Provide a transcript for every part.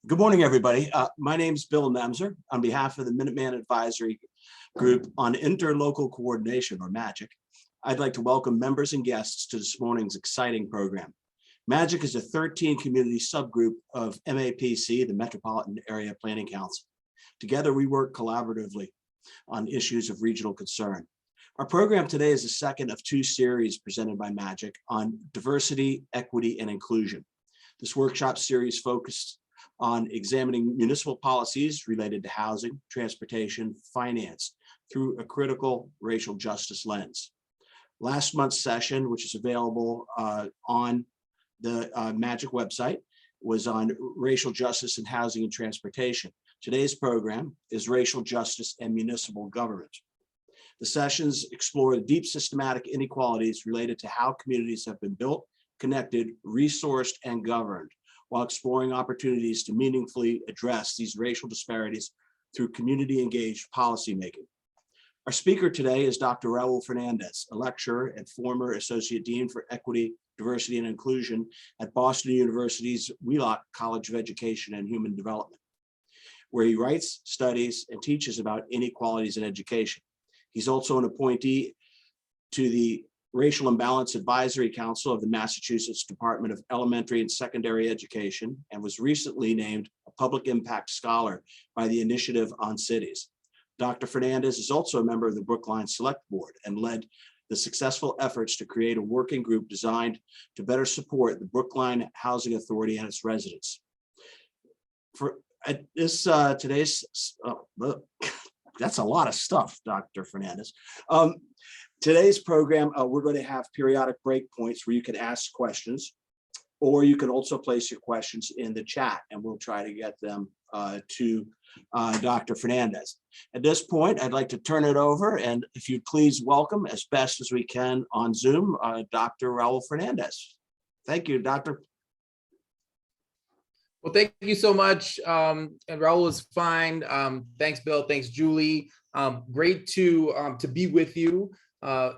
Good morning, everybody. My name is Bill Nemser. On behalf of the Minuteman Advisory Group on Interlocal Coordination, or MAGIC, I'd like to welcome members and guests to this morning's exciting program. MAGIC is a 13 community subgroup of MAPC, the Metropolitan Area Planning Council. Together, we work collaboratively on issues of regional concern. Our program today is the second of two series presented by MAGIC on diversity, equity, and inclusion. This workshop series focused on examining municipal policies related to housing, transportation, finance through a critical racial justice lens. Last month's session, which is available on the MAGIC website, was on racial justice in housing and transportation. Today's program is racial justice and municipal government. The sessions explore the deep systematic inequalities related to how communities have been built, connected, resourced, and governed, while exploring opportunities to meaningfully address these racial disparities through community-engaged policymaking. Our speaker today is Dr. Raul Fernandez, a lecturer and former Associate Dean for Equity, Diversity, and Inclusion at Boston University's Wheelock College of Education and Human Development, where he writes, studies, and teaches about inequalities in education. He's also an appointee to the Racial Imbalance Advisory Council of the Massachusetts Department of Elementary and Secondary Education, and was recently named a Public Impact Scholar by the Initiative on Cities. Dr. Fernandez is also a member of the Brookline Select Board and led the successful efforts to create a working group designed to better support the Brookline Housing Authority and its residents. For this today's, that's a lot of stuff, Dr. Fernandez. Today's program, we're going to have periodic breakpoints where you can ask questions, or you can also place your questions in the chat, and we'll try to get them to Dr. Fernandez. At this point, I'd like to turn it over, and if you'd please welcome, as best as we can on Zoom, Dr. Raul Fernandez. Thank you, Doctor. Well, thank you so much. And Raul is fine. Thanks, Bill. Thanks, Julie. Great to be with you.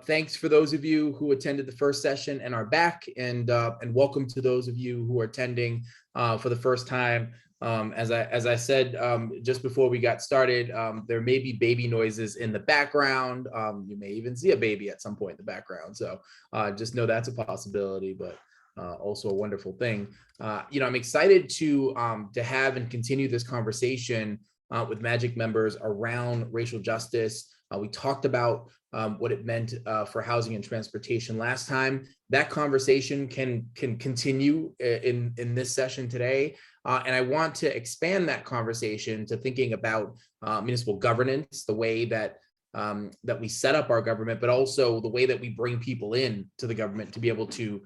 Thanks for those of you who attended the first session and are back, and welcome to those of you who are attending for the first time. As I said just before we got started, there may be baby noises in the background. You may even see a baby at some point in the background. So just know that's a possibility, but also a wonderful thing. I'm excited to have and continue this conversation with MAGIC members around racial justice. We talked about what it meant for housing and transportation last time. That conversation can continue in this session today. And I want to expand that conversation to thinking about municipal governance, the way that we set up our government, but also the way that we bring people in to the government to be able to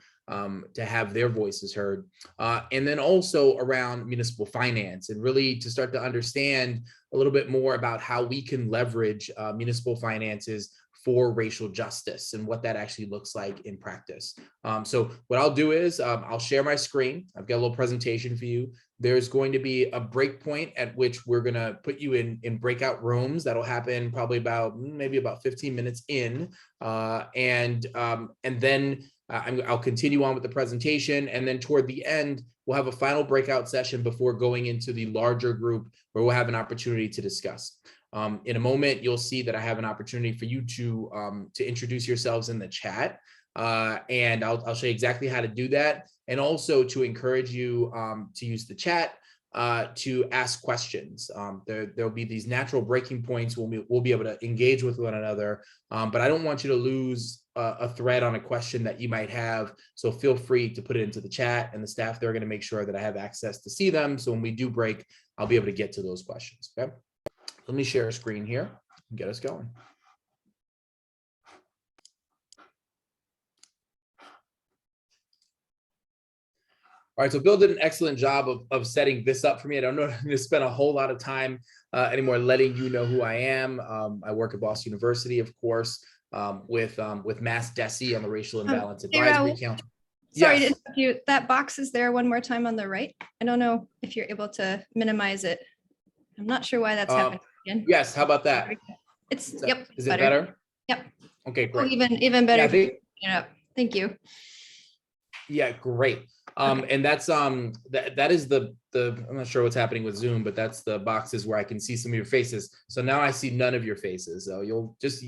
have their voices heard. And then also around municipal finance, and really to start to understand a little bit more about how we can leverage municipal finances for racial justice and what that actually looks like in practice. So what I'll do is I'll share my screen. I've got a little presentation for you. There's going to be a break point at which we're going to put you in breakout rooms. That'll happen probably maybe about 15 minutes in. And then I'll continue on with the presentation. And then toward the end, we'll have a final breakout session before going into the larger group where we'll have an opportunity to discuss. In a moment, you'll see that I have an opportunity for you to introduce yourselves in the chat. And I'll show you exactly how to do that. And also to encourage you to use the chat to ask questions. There'll be these natural breaking points when we'll be able to engage with one another. But I don't want you to lose a thread on a question that you might have. So feel free to put it into the chat, and the staff there are going to make sure that I have access to see them. So when we do break, I'll be able to get to those questions. Okay. Let me share a screen here and get us going. All right, so Bill did an excellent job of setting this up for me. I don't know if I'm going to spend a whole lot of time anymore letting you know who I am. I work at Boston University, of course, with Mass DESE on the Racial Imbalance Advisory Council. Sorry to interrupt you. That box is there one more time on the right. I don't know if you're able to minimize it. I'm not sure why that's happening again. Yes, how about that? Yep. Is it better? Yep. Okay, great. Oh, even better. Yeah, Thank you. Yeah, great. And that's that is the I'm not sure what's happening with Zoom, but that's the boxes where I can see some of your faces. So now I see none of your faces. So you'll just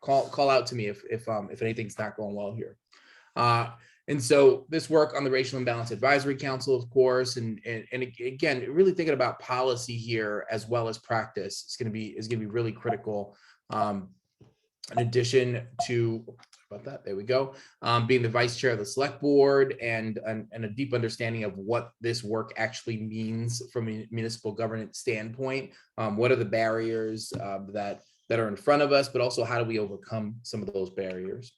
call out to me if anything's not going well here. And so this work on the Racial Imbalance Advisory Council, of course, and again, really thinking about policy here as well as practice is going to be really critical. In addition to there we go, being the vice chair of the select board and a deep understanding of what this work actually means from a municipal governance standpoint. What are the barriers that are in front of us, but also how do we overcome some of those barriers?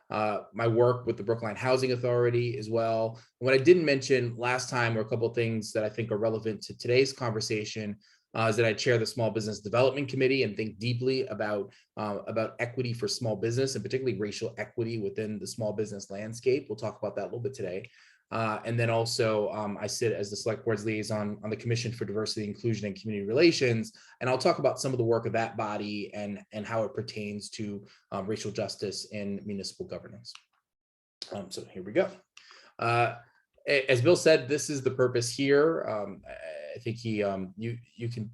My work with the Brookline Housing Authority as well. What I didn't mention last time were a couple of things that I think are relevant to today's conversation. Is that I chair the Small Business Development Committee and think deeply about equity for small business, and particularly racial equity within the small business landscape. We'll talk about that a little bit today. And then also I sit as the Select Board's liaison on the Commission for Diversity, Inclusion, and Community Relations. And I'll talk about some of the work of that body and how it pertains to racial justice in municipal governance. So here we go. As Bill said, this is the purpose here. I think you can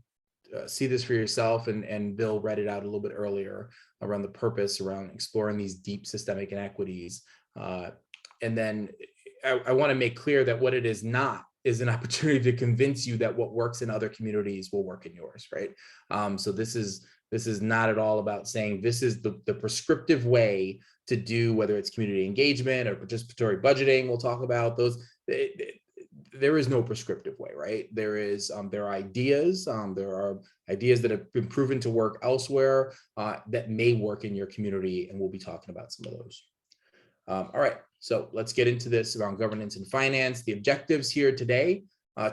see this for yourself, and Bill read it out a little bit earlier around the purpose around exploring these deep systemic inequities. And then I want to make clear that what it is not is an opportunity to convince you that what works in other communities will work in yours, right? So this is not at all about saying this is the prescriptive way to do, whether it's community engagement or participatory budgeting. We'll talk about those. There is no prescriptive way, right? There are ideas. There are ideas that have been proven to work elsewhere that may work in your community, and we'll be talking about some of those. All right, so let's get into this around governance and finance. The objectives here today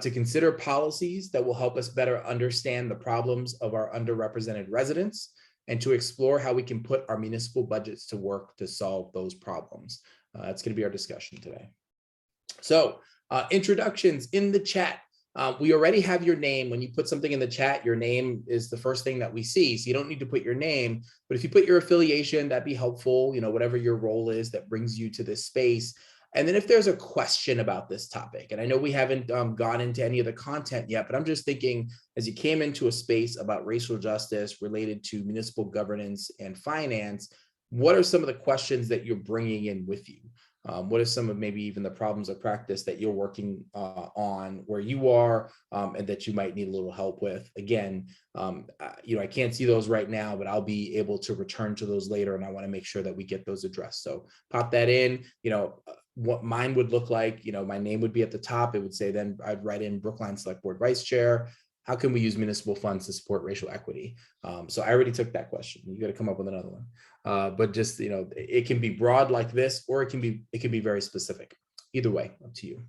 to consider policies that will help us better understand the problems of our underrepresented residents, and to explore how we can put our municipal budgets to work to solve those problems. That's going to be our discussion today. So introductions in the chat. We already have your name. When you put something in the chat, your name is the first thing that we see. So you don't need to put your name, but if you put your affiliation, that'd be helpful, whatever your role is that brings you to this space. And then if there's a question about this topic, and I know we haven't gone into any of the content yet, but I'm just thinking as you came into a space about racial justice related to municipal governance and finance, what are some of the questions that you're bringing in with you? What are some of maybe even the problems of practice that you're working on where you are and that you might need a little help with? Again, I can't see those right now, but I'll be able to return to those later, and I want to make sure that we get those addressed. So pop that in. What mine would look like, my name would be at the top. It would say, then I'd write in Brookline Select Board Vice Chair. How can we use municipal funds to support racial equity? So I already took that question. You got to come up with another one. But just, it can be broad like this, or it can be very specific. Either way, up to you.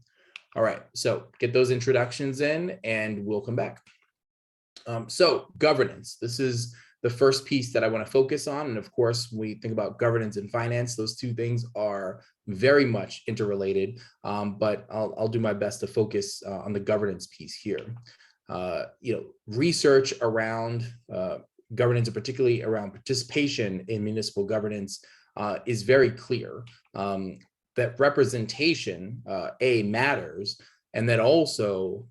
All right, so get those introductions in and we'll come back. So governance, this is the first piece that I want to focus on. And of course, when we think about governance and finance, those two things are very much interrelated, but I'll do my best to focus on the governance piece here. Research around governance, and particularly around participation in municipal governance, is very clear that representation matters, and that also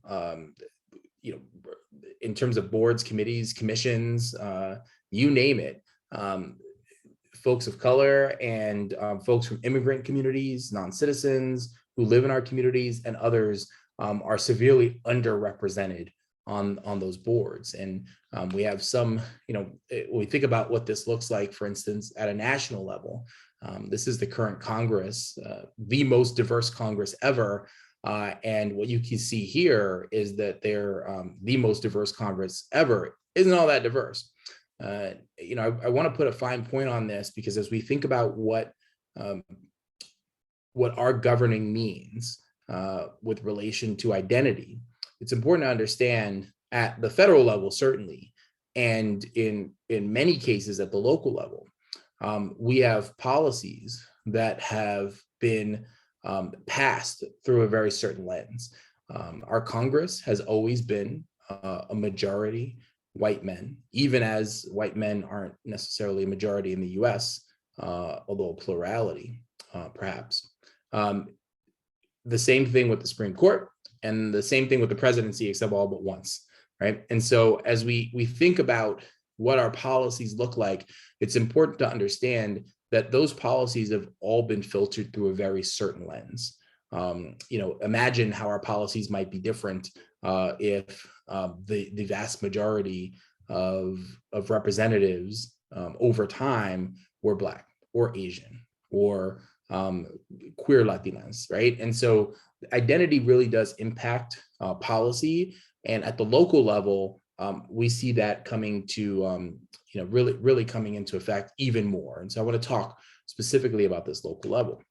in terms of boards, committees, commissions, you name it, folks of color and folks from immigrant communities, non-citizens who live in our communities, and others are severely underrepresented on those boards. And we have some, when we think about what this looks like, for instance, at a national level, this is the current Congress, the most diverse Congress ever. And what you can see here is that they're the most diverse Congress ever isn't all that diverse. I want to put a fine point on this, because as we think about what our governing means with relation to identity, it's important to understand at the federal level, certainly, and in many cases at the local level, we have policies that have been passed through a very certain lens. Our Congress has always been a majority white men, even as white men aren't necessarily a majority in the US, although a plurality, perhaps. The same thing with the Supreme Court and the same thing with the presidency, except all but once, right? And so as we think about what our policies look like, it's important to understand that those policies have all been filtered through a very certain lens. Imagine how our policies might be different if the vast majority of representatives over time were Black or Asian or queer Latinas, right? And so identity really does impact policy. And at the local level, we see that coming to, really coming into effect even more. And so I want to talk specifically about this local level.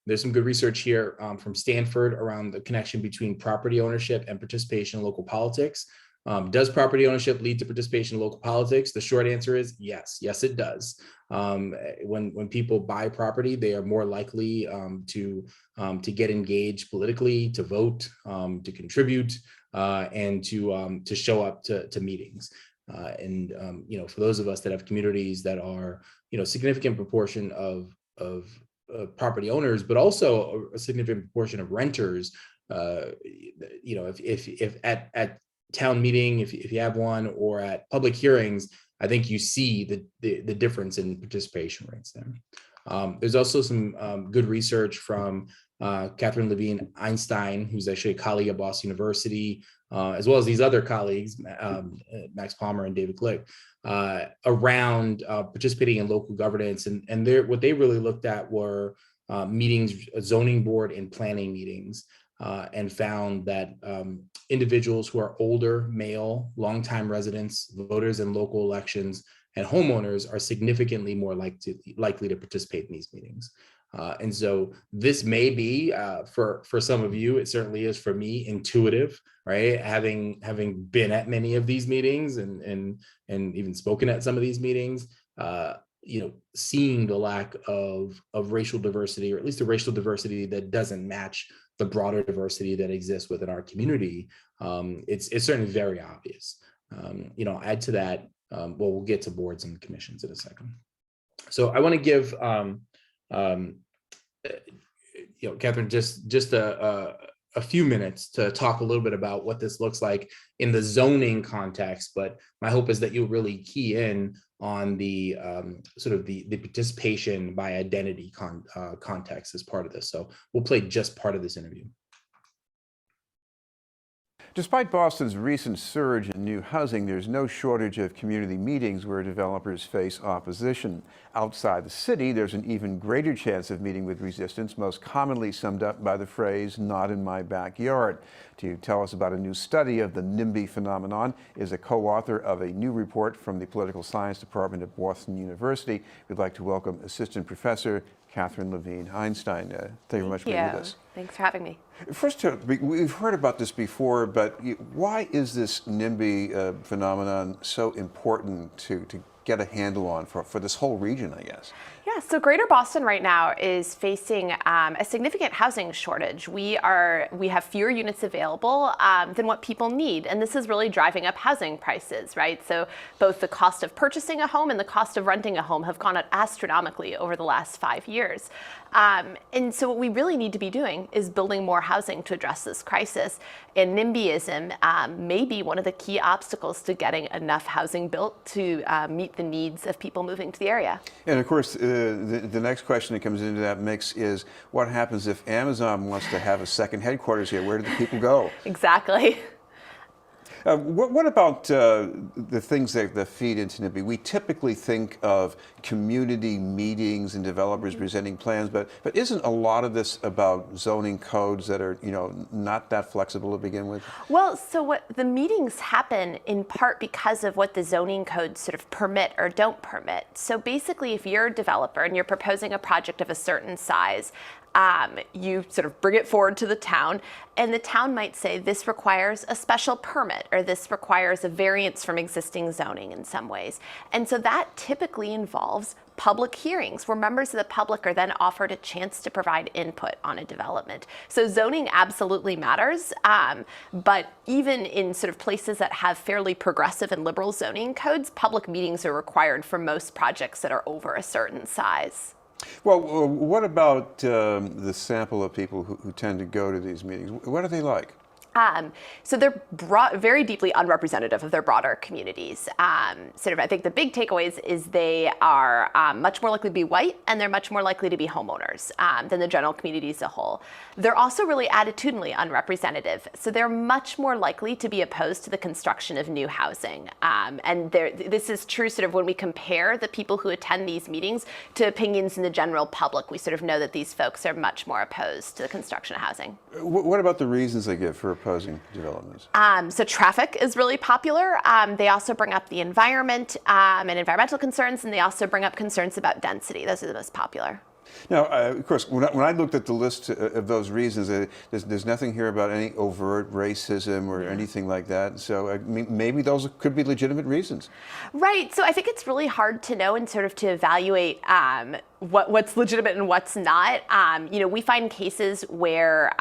There's some good research here from Stanford around the connection between property ownership and participation in local politics. Does property ownership lead to participation in local politics? The short answer is yes. Yes, it does. When people buy property, they are more likely to get engaged politically, to vote, to contribute, and to show up to meetings. For those of us that have communities that are, significant proportion of property owners, but also a significant proportion of renters, if at town meeting, if you have one, or at public hearings, I think you see the difference in participation rates there. There's also some good research from Catherine Levine Einstein, who's actually a colleague at Boston University, as well as these other colleagues, Max Palmer and David Glick, around participating in local governance. And what they really looked at were meetings, zoning board and planning meetings, and found that individuals who are older, male, longtime residents, voters in local elections, and homeowners are significantly more likely to participate in these meetings. And so this may be, for some of you, it certainly is for me, intuitive, right? Having been at many of these meetings and even spoken at some of these meetings, seeing the lack of racial diversity, or at least a racial diversity that doesn't match the broader diversity that exists within our community, it's certainly very obvious. Add to that, we'll get to boards and commissions in a second. So I want to give Catherine just a few minutes to talk a little bit about what this looks like in the zoning context. But my hope is that you'll really key in on the sort of the participation by identity context as part of this. So we'll play just part of this interview. Despite Boston's recent surge in new housing, there's no shortage of community meetings where developers face opposition. Outside the city, there's an even greater chance of meeting with resistance, most commonly summed up by the phrase, "not in my backyard." To tell us about a new study of the NIMBY phenomenon is a co-author of a new report from the Political Science Department at Boston University. We'd like to welcome Assistant Professor Catherine Levine Einstein. Thank you very much for being with us. Thanks for having me. First, we've heard about this before, but why is this NIMBY phenomenon so important to get a handle on for this whole region, I guess? Yeah, so Greater Boston right now is facing a significant housing shortage. We have fewer units available than what people need, and this is really driving up housing prices, right? So both the cost of purchasing a home and the cost of renting a home have gone up astronomically over the last 5 years. And so what we really need to be doing is building more housing to address this crisis. And NIMBYism may be one of the key obstacles to getting enough housing built to meet the needs of people moving to the area. And of course, the next question that comes into that mix is, what happens if Amazon wants to have a second headquarters here? Where do the people go? Exactly. What about the things that feed into NIMBY? We typically think of community meetings and developers presenting plans, but isn't a lot of this about zoning codes that are, not that flexible to begin with? Well, so what the meetings happen in part because of what the zoning codes sort of permit or don't permit. So basically, if you're a developer and you're proposing a project of a certain size, you sort of bring it forward to the town, and the town might say this requires a special permit or this requires a variance from existing zoning in some ways. And so that typically involves public hearings where members of the public are then offered a chance to provide input on a development. So zoning absolutely matters, but even in sort of places that have fairly progressive and liberal zoning codes, public meetings are required for most projects that are over a certain size. Well, what about the sample of people who tend to go to these meetings? What are they like? So they're very deeply unrepresentative of their broader communities. I think the big takeaways is they are much more likely to be white, and they're much more likely to be homeowners than the general community as a whole. They're also really attitudinally unrepresentative. So they're much more likely to be opposed to the construction of new housing. And this is true sort of when we compare the people who attend these meetings to opinions in the general public. We sort of know that these folks are much more opposed to the construction of housing. What about the reasons they give for opposing developments? So traffic is really popular. They also bring up the environment and environmental concerns, and they also bring up concerns about density. Those are the most popular. Now, of course, when I looked at the list of those reasons, there's nothing here about any overt racism or anything like that. So maybe those could be legitimate reasons. Right. So I think it's really hard to know and sort of to evaluate what's legitimate and what's not. We find cases where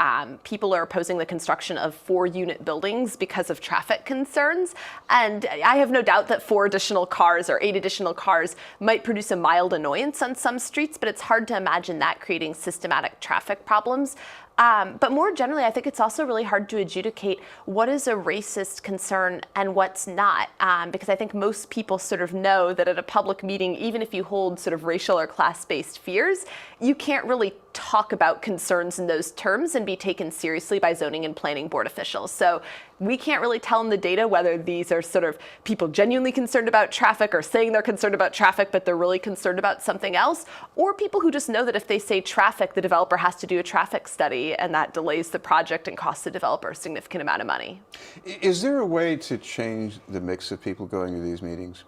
people are opposing the construction of 4-unit buildings because of traffic concerns. And I have no doubt that 4 additional cars or 8 additional cars might produce a mild annoyance on some streets, but it's hard to imagine that creating systematic traffic problems. But more generally, I think it's also really hard to adjudicate what is a racist concern and what's not, because I think most people sort of know that at a public meeting, even if you hold sort of racial or class-based fears, you can't really talk about concerns in those terms and be taken seriously by zoning and planning board officials. So we can't really tell in the data whether these are sort of people genuinely concerned about traffic or saying they're concerned about traffic, but they're really concerned about something else, or people who just know that if they say traffic, the developer has to do a traffic study, and that delays the project and costs the developer a significant amount of money. Is there a way to change the mix of people going to these meetings?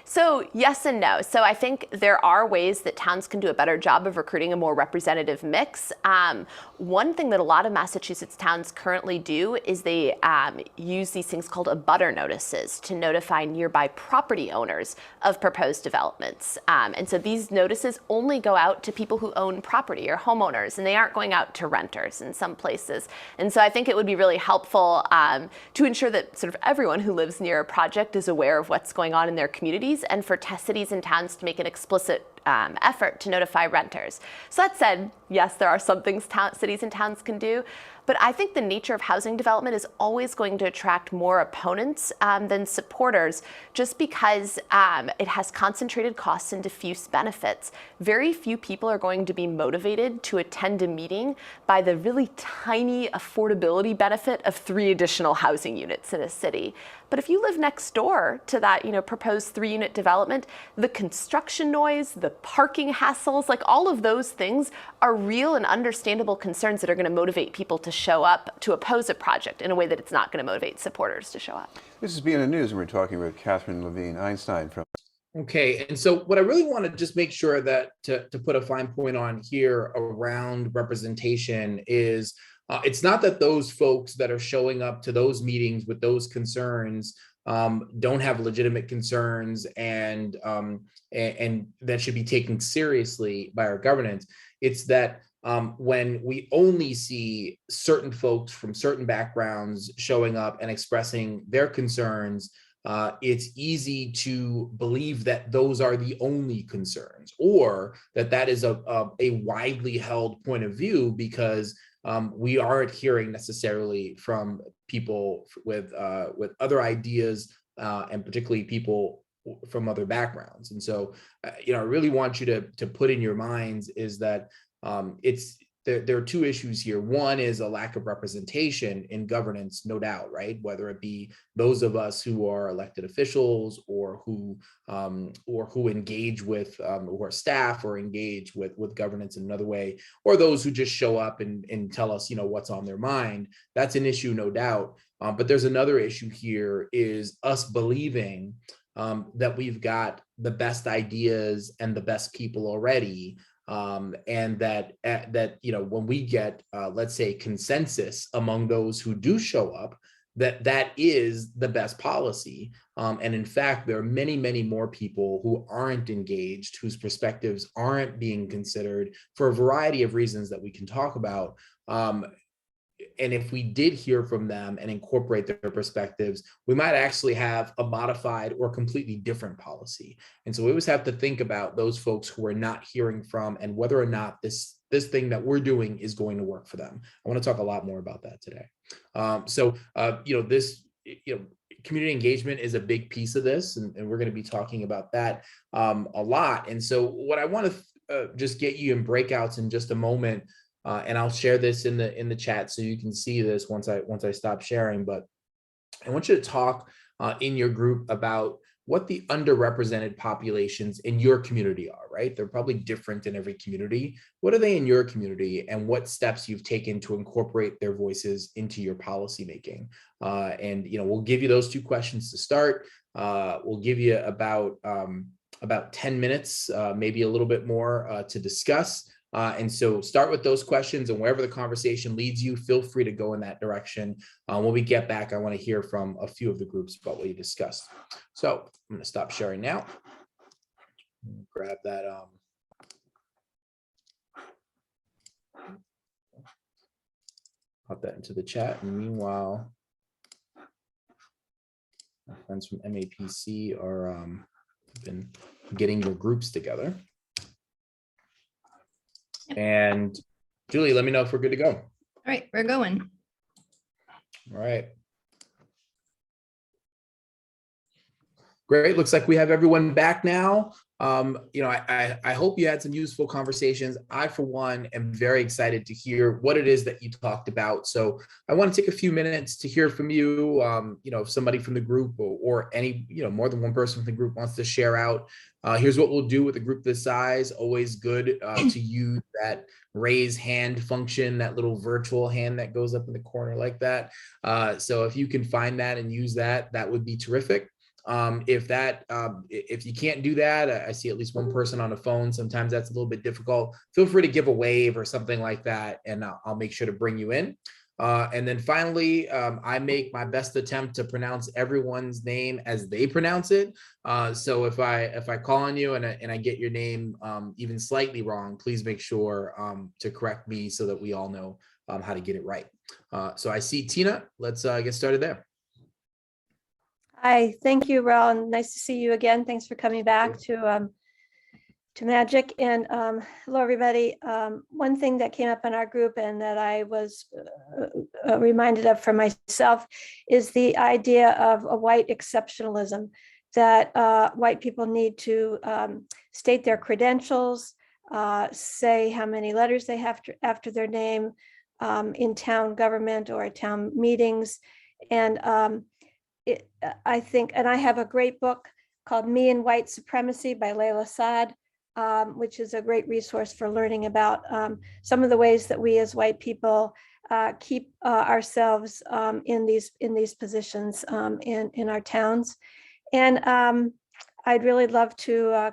So yes and no. So I think there are ways that towns can do a better job of recruiting a more representative mix. One thing that a lot of Massachusetts towns currently do is they use these things called abutter notices to notify nearby property owners of proposed developments. And so these notices only go out to people who own property or homeowners, and they aren't going out to renters in some places. And so I think it would be really helpful to ensure that sort of everyone who lives near a project is aware of what's going on in their communities, and for cities and towns to make an explicit effort to notify renters. So that said, yes, there are some things cities and towns can do, but I think the nature of housing development is always going to attract more opponents than supporters, just because it has concentrated costs and diffuse benefits. Very few people are going to be motivated to attend a meeting by the really tiny affordability benefit of 3 additional housing units in a city. But if you live next door to that, proposed 3-unit development, the construction noise, the parking hassles, like all of those things are real and understandable concerns that are going to motivate people to show up to oppose a project in a way that it's not going to motivate supporters to show up. This is BNN News, and we're talking with Catherine Levine Einstein from. Okay, and so what I really want to just make sure that to put a fine point on here around representation is it's not that those folks that are showing up to those meetings with those concerns don't have legitimate concerns and that should be taken seriously by our governance. It's that when we only see certain folks from certain backgrounds showing up and expressing their concerns, it's easy to believe that those are the only concerns, or that is a widely held point of view, because we aren't hearing necessarily from people with other ideas, and particularly people from other backgrounds. And so, I really want you to put in your minds is that there are 2 issues here. One is a lack of representation in governance, no doubt, right? Whether it be those of us who are elected officials or who engage with who are staff or engage with governance in another way, or those who just show up and tell us, what's on their mind. That's an issue, no doubt. But there's another issue here is us believing that we've got the best ideas and the best people already. And that when we get, let's say, consensus among those who do show up, that is the best policy. And in fact, there are many, many more people who aren't engaged, whose perspectives aren't being considered for a variety of reasons that we can talk about. if we did hear from them and incorporate their perspectives, we might actually have a modified or completely different policy. And so we always have to think about those folks who we're not hearing from and whether or not this thing that we're doing is going to work for them. I want to talk a lot more about that today. Community engagement is a big piece of this, and we're going to be talking about that a lot. And so what I want to just get you in breakouts in just a moment, and I'll share this in the chat so you can see this once I stop sharing. But I want you to talk in your group about what the underrepresented populations in your community are, right? They're probably different in every community. What are they in your community, and what steps you've taken to incorporate their voices into your policymaking? And we'll give you those 2 questions to start. We'll give you about 10 minutes, maybe a little bit more to discuss. And so start with those questions, and wherever the conversation leads you, feel free to go in that direction. When we get back, I want to hear from a few of the groups about what you discussed. So I'm going to stop sharing now. Grab that. Pop that into the chat. And meanwhile, my friends from MAPC are been getting your groups together. And Julie, let me know if we're good to go. All right, we're going. All right. Great. Looks like we have everyone back now. I hope you had some useful conversations. I, for one, am very excited to hear what it is that you talked about. So I want to take a few minutes to hear from you. If somebody from the group or any, more than one person from the group wants to share out. Here's what we'll do with a group this size. Always good to use that raise hand function, that little virtual hand that goes up in the corner like that. So if you can find that and use that, that would be terrific. If you can't do that, I see at least one person on the phone. Sometimes that's a little bit difficult. Feel free to give a wave or something like that, and I'll make sure to bring you in. And then finally, I make my best attempt to pronounce everyone's name as they pronounce it. So if I call on you and I get your name even slightly wrong, please make sure to correct me so that we all know how to get it right. So I see Tina. Let's get started there. Hi, thank you, Raul. Nice to see you again. Thanks for coming back to Magic. And hello, everybody. One thing that came up in our group and that I was reminded of for myself is the idea of a white exceptionalism, that white people need to state their credentials, say how many letters they have after their name in town government or at town meetings. And I think, and I have a great book called Me and White Supremacy by Layla Saad, which is a great resource for learning about some of the ways that we as white people keep ourselves in these positions in our towns. And I'd really love to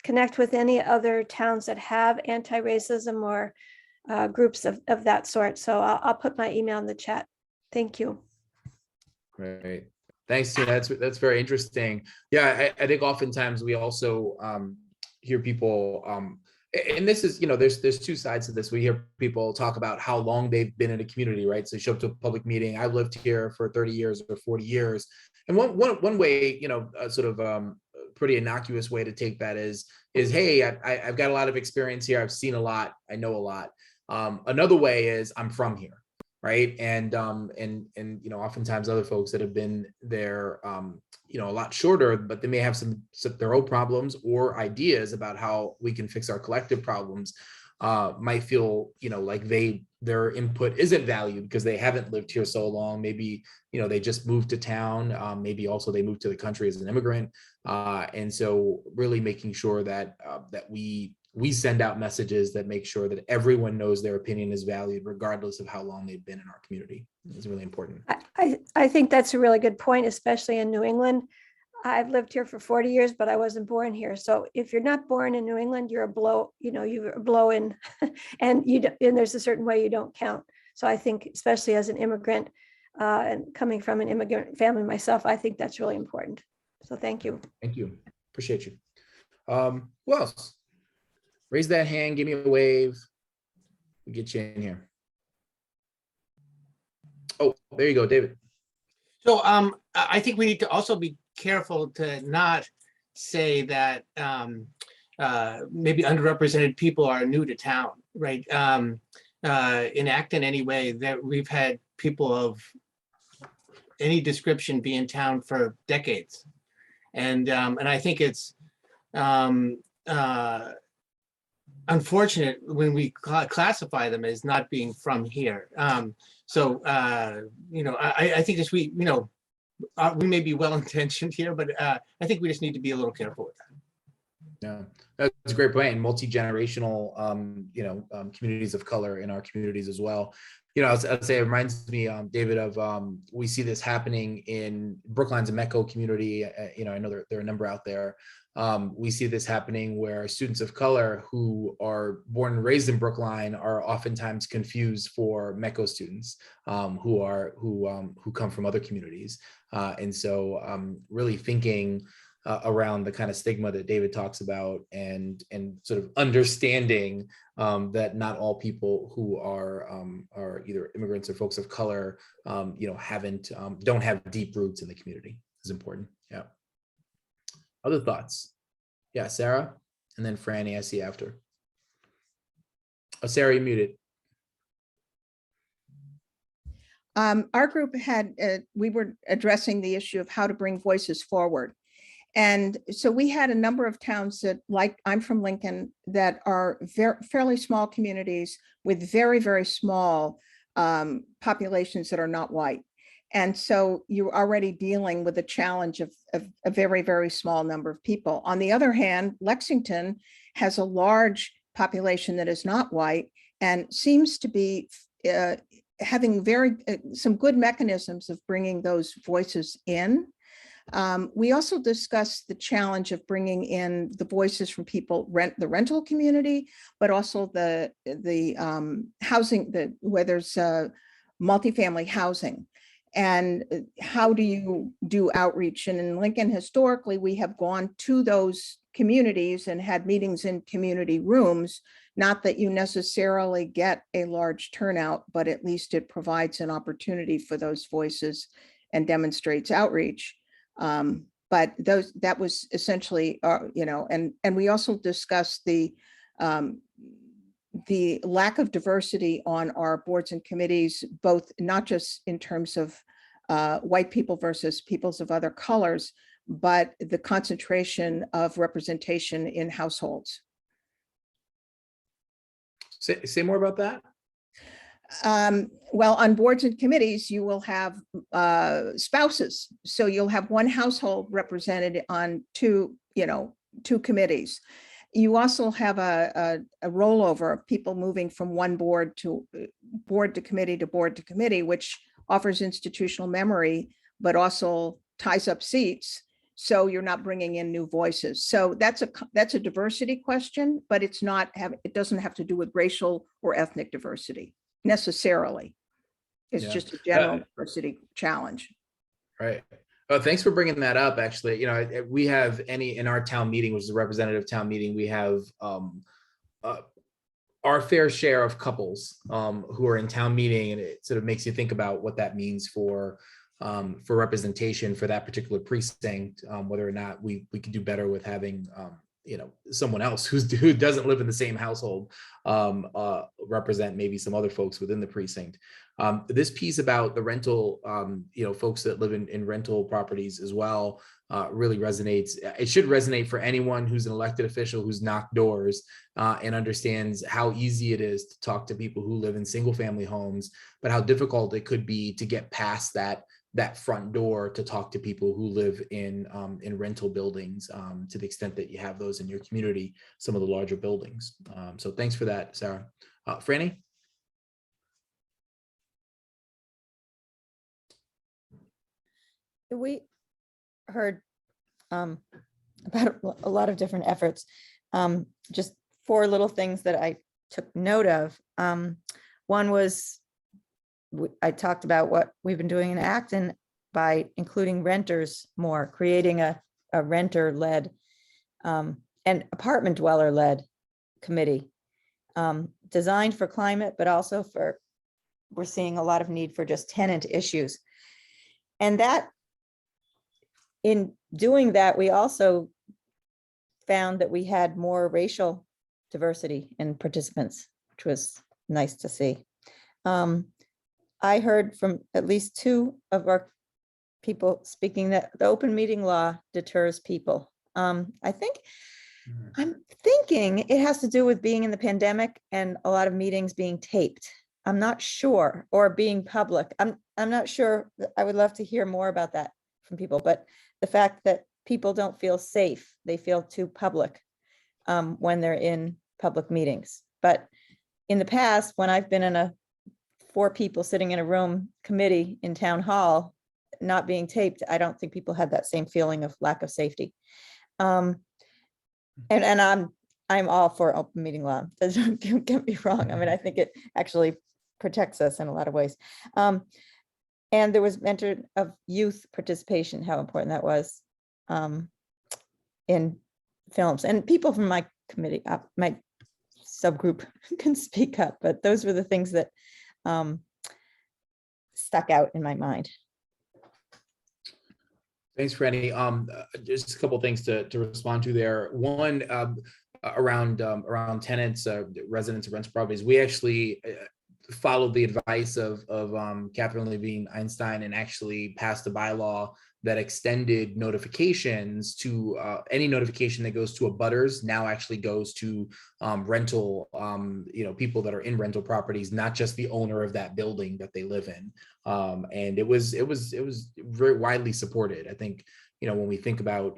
connect with any other towns that have anti-racism or groups of that sort. So I'll put my email in the chat. Thank you. Great. Thanks, Tina. That's very interesting. Yeah, I think oftentimes we also hear people, and this is, there's 2 sides to this. We hear people talk about how long they've been in a community, right? So you show up to a public meeting. I've lived here for 30 years or 40 years. And one way, sort of pretty innocuous way to take that is hey, I've got a lot of experience here. I've seen a lot. I know a lot. Another way is I'm from here. Right. And oftentimes other folks that have been there, a lot shorter, but they may have some their own problems or ideas about how we can fix our collective problems, might feel, like their input isn't valued because they haven't lived here so long. Maybe, they just moved to town. Maybe also they moved to the country as an immigrant. And so really making sure that we send out messages that make sure that everyone knows their opinion is valued, regardless of how long they've been in our community. It's really important. I think that's a really good point, especially in New England. I've lived here for 40 years, but I wasn't born here. So if you're not born in New England, you're a blow, you're a blow in, and there's a certain way you don't count. So I think, especially as an immigrant and coming from an immigrant family myself, I think that's really important. So thank you. Thank you. Appreciate you. Who else? Raise that hand, give me a wave. We'll get you in here. Oh, there you go, David. So I think we need to also be careful to not say that maybe underrepresented people are new to town, right? In Acton anyway, that we've had people of any description be in town for decades. And I think it's unfortunate when we classify them as not being from here. You know, I think this we may be well-intentioned here, but I think we just need to be a little careful with that. Yeah, that's a great point. And multi-generational, communities of color in our communities as well. You know, I'd say it reminds me, David, of we see this happening in Brookline's a Mecco community. I know there are a number out there. We see this happening where students of color who are born and raised in Brookline are oftentimes confused for Mecco students who come from other communities. And so really thinking around the kind of stigma that David talks about and sort of understanding that not all people who are either immigrants or folks of color, don't have deep roots in the community is important. Yeah. Other thoughts? Yeah, Sarah, and then Franny, I see after. Oh, Sarah, you muted. Our group we were addressing the issue of how to bring voices forward. And so we had a number of towns that, like I'm from Lincoln, that are fairly small communities with very, very small populations that are not white. And so you're already dealing with the challenge of a very, very small number of people. On the other hand, Lexington has a large population that is not white and seems to be having some good mechanisms of bringing those voices in. We also discussed the challenge of bringing in the voices from people the rental community, but also the housing, where there's multifamily housing. And how do you do outreach? And in Lincoln, historically, we have gone to those communities and had meetings in community rooms. Not that you necessarily get a large turnout, but at least it provides an opportunity for those voices and demonstrates outreach. But that was essentially, and we also discussed the lack of diversity on our boards and committees, both not just in terms of white people versus peoples of other colors, but the concentration of representation in households. Say more about that. Well, on boards and committees, you will have spouses. So you'll have one household represented on two committees. You also have a rollover of people moving from one board to committee, which offers institutional memory, but also ties up seats. So you're not bringing in new voices. So that's a diversity question, but it doesn't have to do with racial or ethnic diversity necessarily. It's just a general diversity challenge. Right. Oh, thanks for bringing that up. Actually, we have in our town meeting, which is a representative town meeting, we have our fair share of couples who are in town meeting, and it sort of makes you think about what that means for representation for that particular precinct, whether or not we could do better with having someone else who doesn't live in the same household represent maybe some other folks within the precinct. This piece about the rental, folks that live in rental properties as well really resonates. It should resonate for anyone who's an elected official who's knocked doors and understands how easy it is to talk to people who live in single family homes, but how difficult it could be to get past that front door to talk to people who live in rental buildings, to the extent that you have those in your community, some of the larger buildings. So thanks for that, Sarah. Franny? We heard about a lot of different efforts. Just 4 little things that I took note of. One was, I talked about what we've been doing in Acton by including renters more, creating a renter-led and apartment dweller-led committee, designed for climate, but also for we're seeing a lot of need for just tenant issues. And that, in doing that, we also found that we had more racial diversity in participants, which was nice to see. I heard from at least 2 of our people speaking that the open meeting law deters people. I'm thinking it has to do with being in the pandemic and a lot of meetings being taped. I'm not sure, or being public. I'm not sure. I would love to hear more about that from people, but the fact that people don't feel safe, they feel too public when they're in public meetings. But in the past, when I've been in a 4 people sitting in a room committee in town hall, not being taped, I don't think people had that same feeling of lack of safety. And I'm all for open meeting law. Don't get me wrong. I mean, I think it actually protects us in a lot of ways. And there was mention of youth participation, how important that was in films. And people from my committee, my subgroup can speak up, but those were the things that stuck out in my mind. Thanks, Franny. Just a couple things to respond to there. One, around tenants, residents of rental properties. We actually followed the advice of Catherine Levine Einstein and actually passed a bylaw that extended notifications to any notification that goes to abutters now actually goes to rental, people that are in rental properties, not just the owner of that building that they live in. And it was very widely supported. I think, when we think about,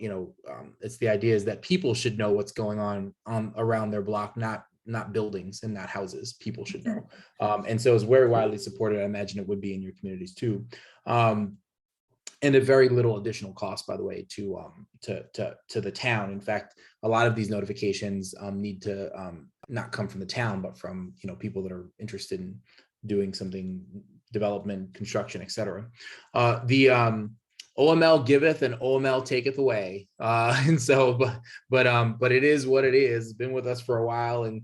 it's the idea is that people should know what's going on around their block, not buildings and not houses. People should know. And so it's very widely supported. I imagine it would be in your communities too. And at very little additional cost, by the way, to the town. In fact, a lot of these notifications need to not come from the town, but from people that are interested in doing something, development, construction, etc. The OML giveth and OML taketh away, and so, but it is what it is. It's been with us for a while, and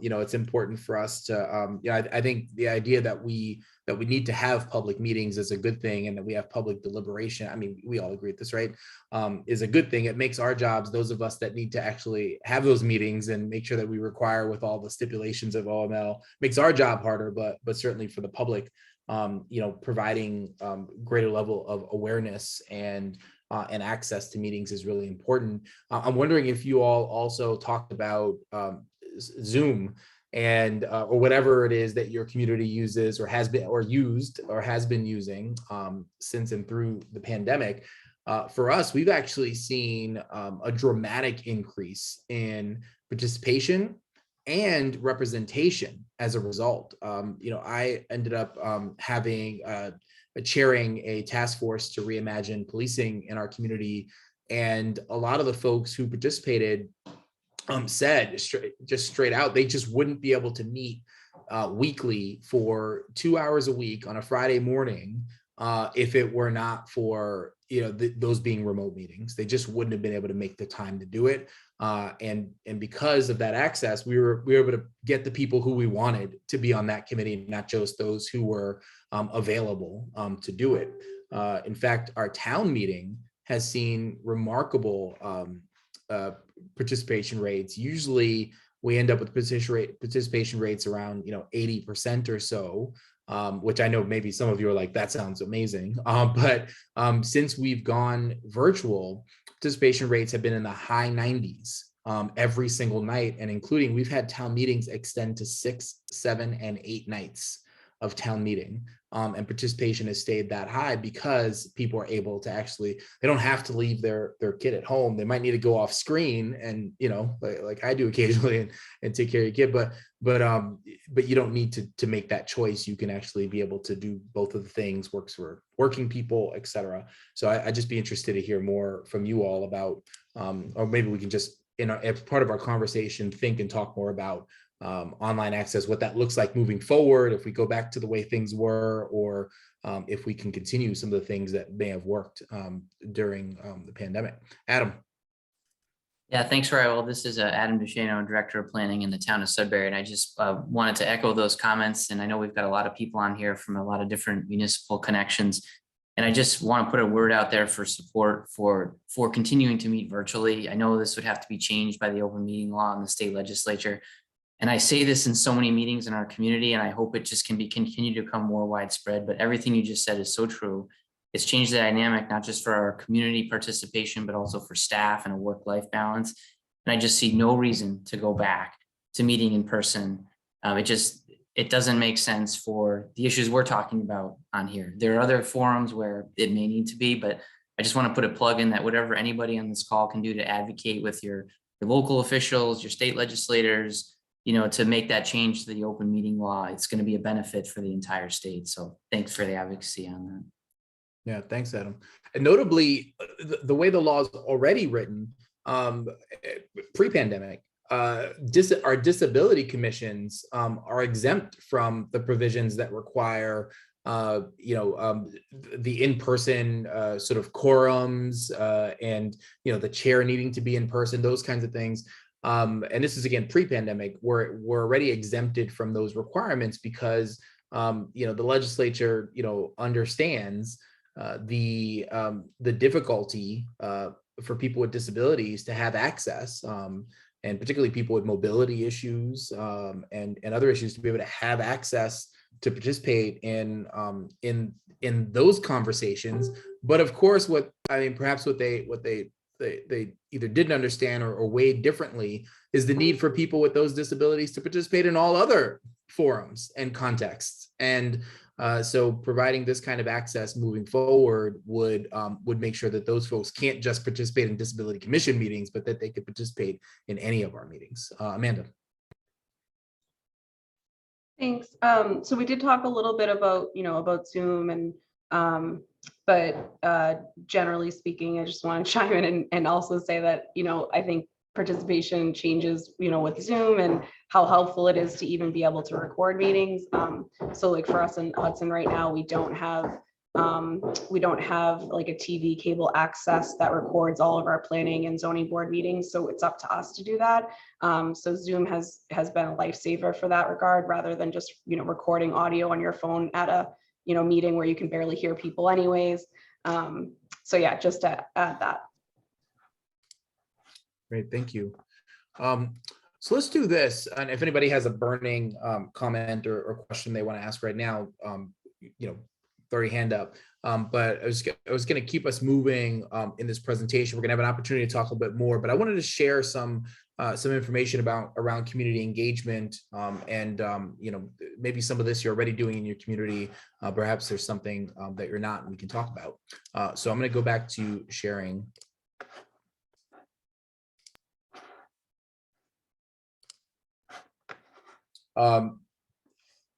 it's important for us to. I think the idea that we need to have public meetings is a good thing, and that we have public deliberation. I mean, we all agree with this, right? Is a good thing. It makes our jobs, those of us that need to actually have those meetings and make sure that we require with all the stipulations of OML, makes our job harder, but certainly for the public, providing greater level of awareness and access to meetings is really important. I'm wondering if you all also talked about Zoom and or whatever it is that your community uses or has been using since and through the pandemic. For us, we've actually seen a dramatic increase in participation and representation as a result. I ended up chairing a task force to reimagine policing in our community, and a lot of the folks who participated said straight out they just wouldn't be able to meet weekly for 2 hours a week on a Friday morning if it were not for those being remote meetings. They just wouldn't have been able to make the time to do it, and because of that access, we were able to get the people who we wanted to be on that committee, not just those who were available to do it. In fact, our town meeting has seen remarkable participation rates. Usually we end up with participation rates around 80% or so, which I know maybe some of you are like, that sounds amazing. But since we've gone virtual, participation rates have been in the high 90s every single night, and including we've had town meetings extend to 6, 7, and 8 nights of town meeting. And participation has stayed that high because people are able to actually, they don't have to leave their kid at home. They might need to go off screen and, like I do occasionally and take care of your kid, but you don't need to make that choice. You can actually be able to do both of the things, works for working people, et cetera. So I'd just be interested to hear more from you all about, or maybe we can just, as part of our conversation, think and talk more about online access, what that looks like moving forward, if we go back to the way things were, or if we can continue some of the things that may have worked during the pandemic. Adam. Yeah, thanks, Raul. This is Adam Duchesneau, Director of Planning in the town of Sudbury. And I just wanted to echo those comments. And I know we've got a lot of people on here from a lot of different municipal connections. And I just want to put a word out there for support for continuing to meet virtually. I know this would have to be changed by the open meeting law in the state legislature. And I say this in so many meetings in our community, and I hope it just can be continue to become more widespread. But everything you just said is so true. It's changed the dynamic, not just for our community participation, but also for staff and a work-life balance. And I just see no reason to go back to meeting in person. It doesn't make sense for the issues we're talking about on here. There are other forums where it may need to be, but I just want to put a plug in that whatever anybody on this call can do to advocate with your local officials, your state legislators, to make that change to the open meeting law, it's going to be a benefit for the entire state. So thanks for the advocacy on that. Yeah, thanks, Adam. And notably, the way the law is already written, pre-pandemic, our disability commissions are exempt from the provisions that require, the in-person sort of quorums and the chair needing to be in person, those kinds of things. And this is again pre-pandemic. We're already exempted from those requirements because the legislature understands the difficulty for people with disabilities to have access, and particularly people with mobility issues and other issues, to be able to have access to participate in those conversations. But of course, perhaps what they either didn't understand or weighed differently is the need for people with those disabilities to participate in all other forums and contexts. And so providing this kind of access moving forward would make sure that those folks can't just participate in disability commission meetings, but that they could participate in any of our meetings. Amanda. Thanks. So we did talk a little bit about, about Zoom and, but generally speaking, I just want to chime in and also say that, I think participation changes, with Zoom and how helpful it is to even be able to record meetings. So like for us in Hudson right now, we don't have like a TV cable access that records all of our planning and zoning board meetings. So it's up to us to do that. So Zoom has been a lifesaver for that regard, rather than just, recording audio on your phone at a, meeting where you can barely hear people anyways. So yeah, just to add that. Great, thank you. So let's do this. And if anybody has a burning comment or question they want to ask right now, throw your hand up. But I was going to keep us moving in this presentation. We're going to have an opportunity to talk a little bit more, but I wanted to share some information around community engagement and maybe some of this you're already doing in your community. Perhaps there's something that you're not, and we can talk about. So I'm going to go back to sharing. It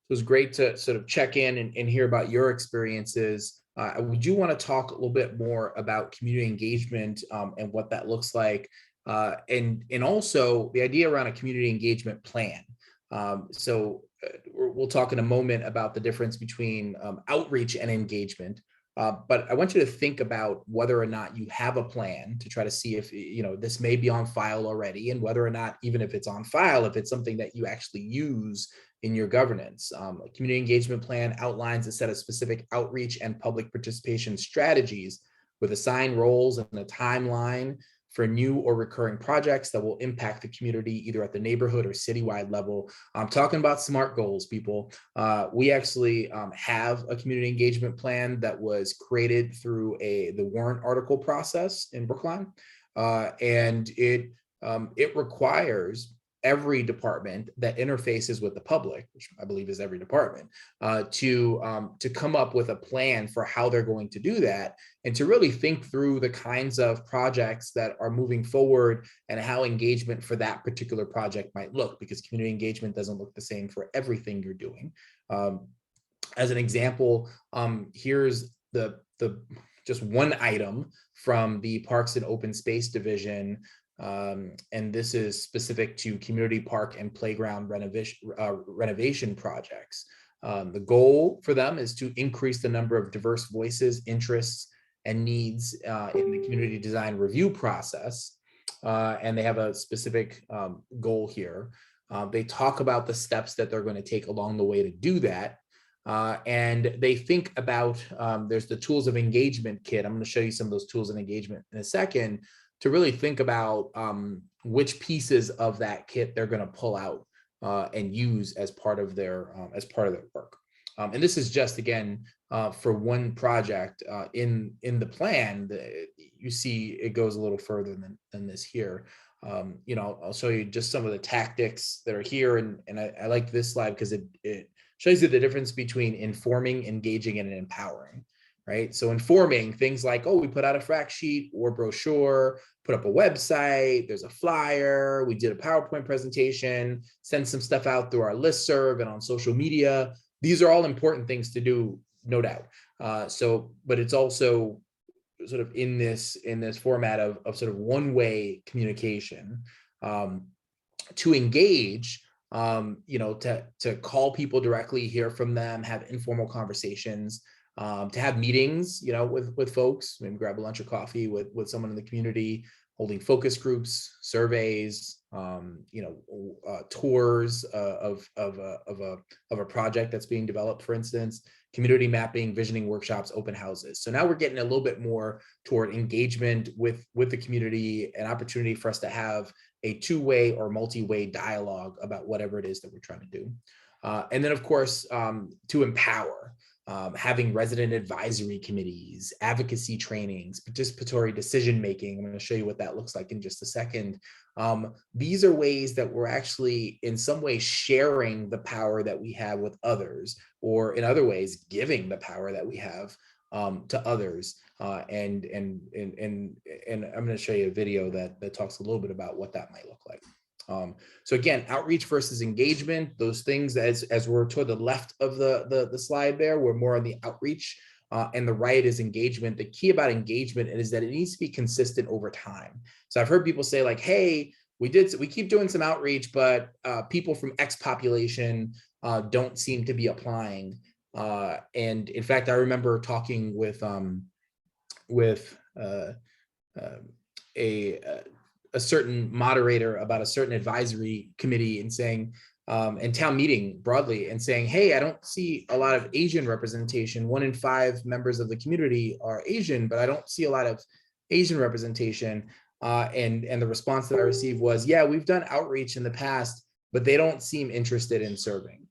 was great to sort of check in and hear about your experiences. We do want to talk a little bit more about community engagement and what that looks like, and also the idea around a community engagement plan. We'll talk in a moment about the difference between outreach and engagement. But I want you to think about whether or not you have a plan to try to see if this may be on file already, and whether or not, even if it's on file, if it's something that you actually use in your governance. A community engagement plan outlines a set of specific outreach and public participation strategies with assigned roles and a timeline for new or recurring projects that will impact the community either at the neighborhood or citywide level. I'm talking about SMART goals, people. We actually have a community engagement plan that was created through the warrant article process in Brookline. And it requires every department that interfaces with the public, which I believe is every department, to come up with a plan for how they're going to do that, and to really think through the kinds of projects that are moving forward and how engagement for that particular project might look, because community engagement doesn't look the same for everything you're doing. As an example, here's the just one item from the Parks and Open Space Division. And this is specific to community park and playground renovation projects. The goal for them is to increase the number of diverse voices, interests, and needs in the community design review process. and they have a specific goal here. They talk about the steps that they're going to take along the way to do that. And they think about, there's the tools of engagement kit. I'm going to show you some of those tools of engagement in a second, to really think about which pieces of that kit they're going to pull out and use as part of their work. And this is just, again, for one project in the plan. You see it goes a little further than this here. I'll show you just some of the tactics that are here. And I like this slide because it shows you the difference between informing, engaging, and empowering, right? So informing, things like, oh, we put out a fact sheet or brochure, put up a website, there's a flyer, we did a PowerPoint presentation, send some stuff out through our listserv and on social media. These are all important things to do, no doubt. But it's also sort of in this format of sort of one-way communication. To engage, to call people directly, hear from them, have informal conversations, to have meetings, with folks, maybe grab a lunch or coffee with someone in the community, holding focus groups, surveys, tours of a project that's being developed, for instance, community mapping, visioning workshops, open houses. So now we're getting a little bit more toward engagement with the community, an opportunity for us to have a two-way or multi-way dialogue about whatever it is that we're trying to do. And then, of course, to empower, having resident advisory committees, advocacy trainings, participatory decision-making. I'm going to show you what that looks like in just a second. These are ways that we're actually in some way sharing the power that we have with others, or in other ways, giving the power that we have to others. And I'm going to show you a video that talks a little bit about what that might look like. So again, outreach versus engagement, those things as we're toward the left of the slide there, we're more on the outreach, and the right is engagement. The key about engagement is that it needs to be consistent over time. So I've heard people say like, hey, we keep doing some outreach, but people from X population don't seem to be applying. And in fact, I remember talking with a certain moderator about a certain advisory committee and saying, and town meeting broadly, and saying, hey, I don't see a lot of Asian representation. 1 in 5 members of the community are Asian, but I don't see a lot of Asian representation. And the response that I received was, yeah, we've done outreach in the past, but they don't seem interested in serving.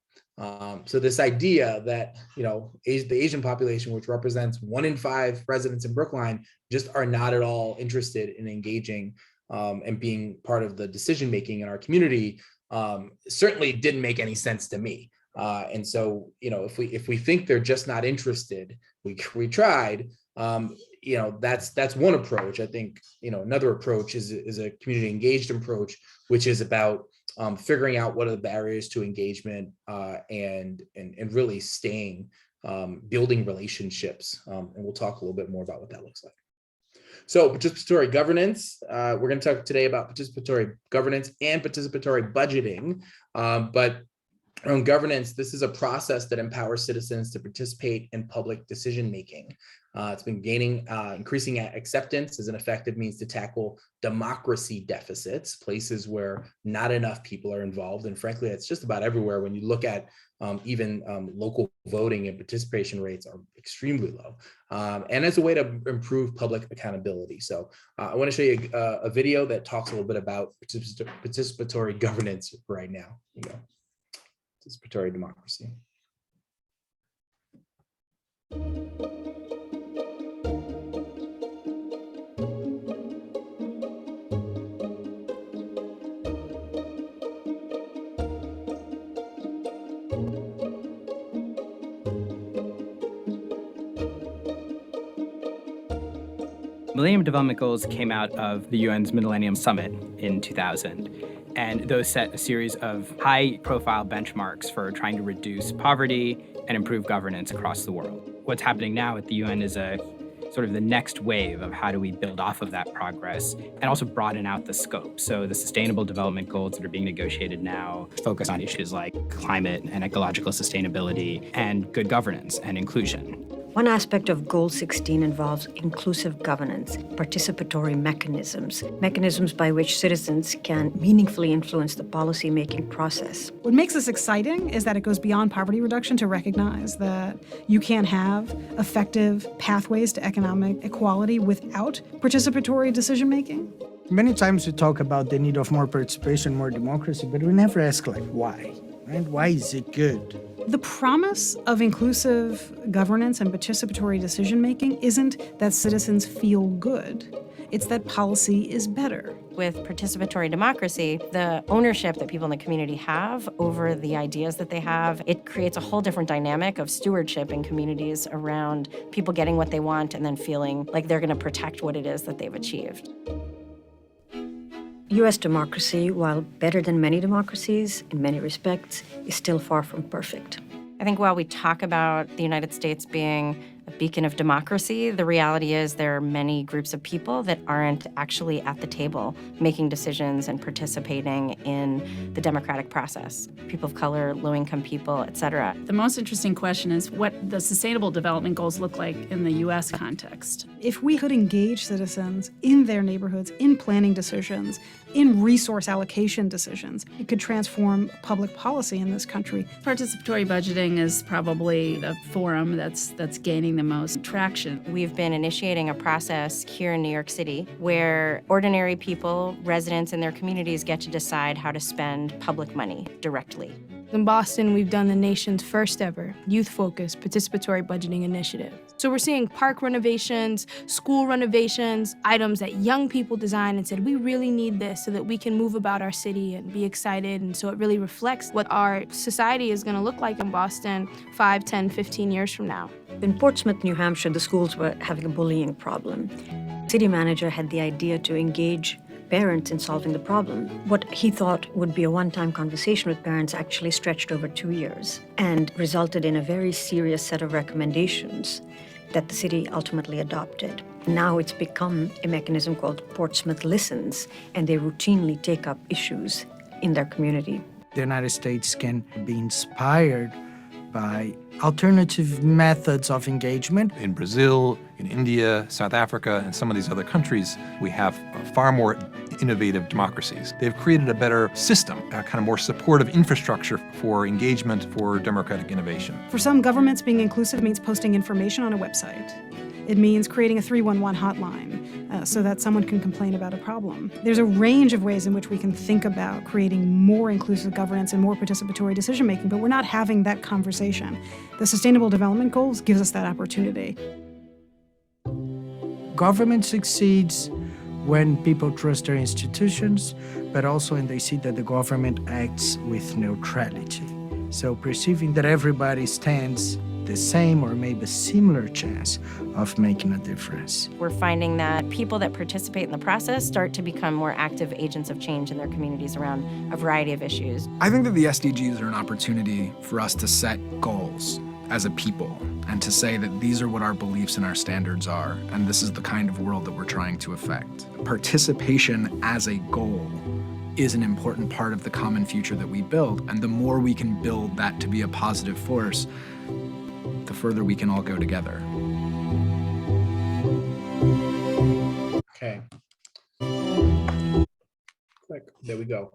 So this idea that, the Asian population, which represents 1 in 5 residents in Brookline, just are not at all interested in engaging and being part of the decision-making in our community, certainly didn't make any sense to me. And so, if we think they're just not interested, we tried, that's one approach. I think, another approach is a community engaged approach, which is about figuring out what are the barriers to engagement and really staying, building relationships. And we'll talk a little bit more about what that looks like. So participatory governance, we're going to talk today about participatory governance and participatory budgeting. But on governance, this is a process that empowers citizens to participate in public decision-making. It's been gaining increasing acceptance as an effective means to tackle democracy deficits, places where not enough people are involved. And frankly, it's just about everywhere. When you look at even local voting and participation rates are extremely low. And as a way to improve public accountability. So I want to show you a video that talks a little bit about participatory governance right now. Here you go. Participatory democracy. Millennium Development Goals came out of the UN's Millennium Summit in 2000, and those set a series of high-profile benchmarks for trying to reduce poverty and improve governance across the world. What's happening now at the UN is a sort of the next wave of how do we build off of that progress and also broaden out the scope. So the Sustainable Development Goals that are being negotiated now focus on issues like climate and ecological sustainability and good governance and inclusion. One aspect of Goal 16 involves inclusive governance, participatory mechanisms by which citizens can meaningfully influence the policy-making process. What makes this exciting is that it goes beyond poverty reduction to recognize that you can't have effective pathways to economic equality without participatory decision-making. Many times we talk about the need of more participation, more democracy, but we never ask like why, right? Why is it good? The promise of inclusive governance and participatory decision-making isn't that citizens feel good. It's that policy is better. With participatory democracy, the ownership that people in the community have over the ideas that they have, it creates a whole different dynamic of stewardship in communities around people getting what they want and then feeling like they're going to protect what it is that they've achieved. U.S. democracy, while better than many democracies in many respects, is still far from perfect. I think while we talk about the United States being a beacon of democracy, the reality is there are many groups of people that aren't actually at the table making decisions and participating in the democratic process. People of color, low-income people, et cetera. The most interesting question is what the Sustainable Development Goals look like in the U.S. context. If we could engage citizens in their neighborhoods, in planning decisions, in resource allocation decisions, it could transform public policy in this country. Participatory budgeting is probably the forum that's gaining the most traction. We've been initiating a process here in New York City where ordinary people, residents in their communities get to decide how to spend public money directly. In Boston, we've done the nation's first ever youth-focused participatory budgeting initiative. So we're seeing park renovations, school renovations, items that young people designed and said, we really need this so that we can move about our city and be excited. And so it really reflects what our society is going to look like in Boston 5, 10, 15 years from now. In Portsmouth, New Hampshire, the schools were having a bullying problem. City manager had the idea to engage parents in solving the problem. What he thought would be a one-time conversation with parents actually stretched over 2 years and resulted in a very serious set of recommendations that the city ultimately adopted. Now it's become a mechanism called Portsmouth Listens, and they routinely take up issues in their community. The United States can be inspired by alternative methods of engagement. In Brazil, in India, South Africa, and some of these other countries, we have far more innovative democracies. They've created a better system, a kind of more supportive infrastructure for engagement, for democratic innovation. For some governments, being inclusive means posting information on a website. It means creating a 311 hotline so that someone can complain about a problem. There's a range of ways in which we can think about creating more inclusive governance and more participatory decision-making, but we're not having that conversation. The Sustainable Development Goals gives us that opportunity. Government succeeds when people trust their institutions, but also when they see that the government acts with neutrality. So perceiving that everybody stands the same or maybe a similar chance of making a difference. We're finding that people that participate in the process start to become more active agents of change in their communities around a variety of issues. I think that the SDGs are an opportunity for us to set goals as a people and to say that these are what our beliefs and our standards are, and this is the kind of world that we're trying to affect. Participation as a goal is an important part of the common future that we build, and the more we can build that to be a positive force, the further we can all go together. Okay. Click. There we go.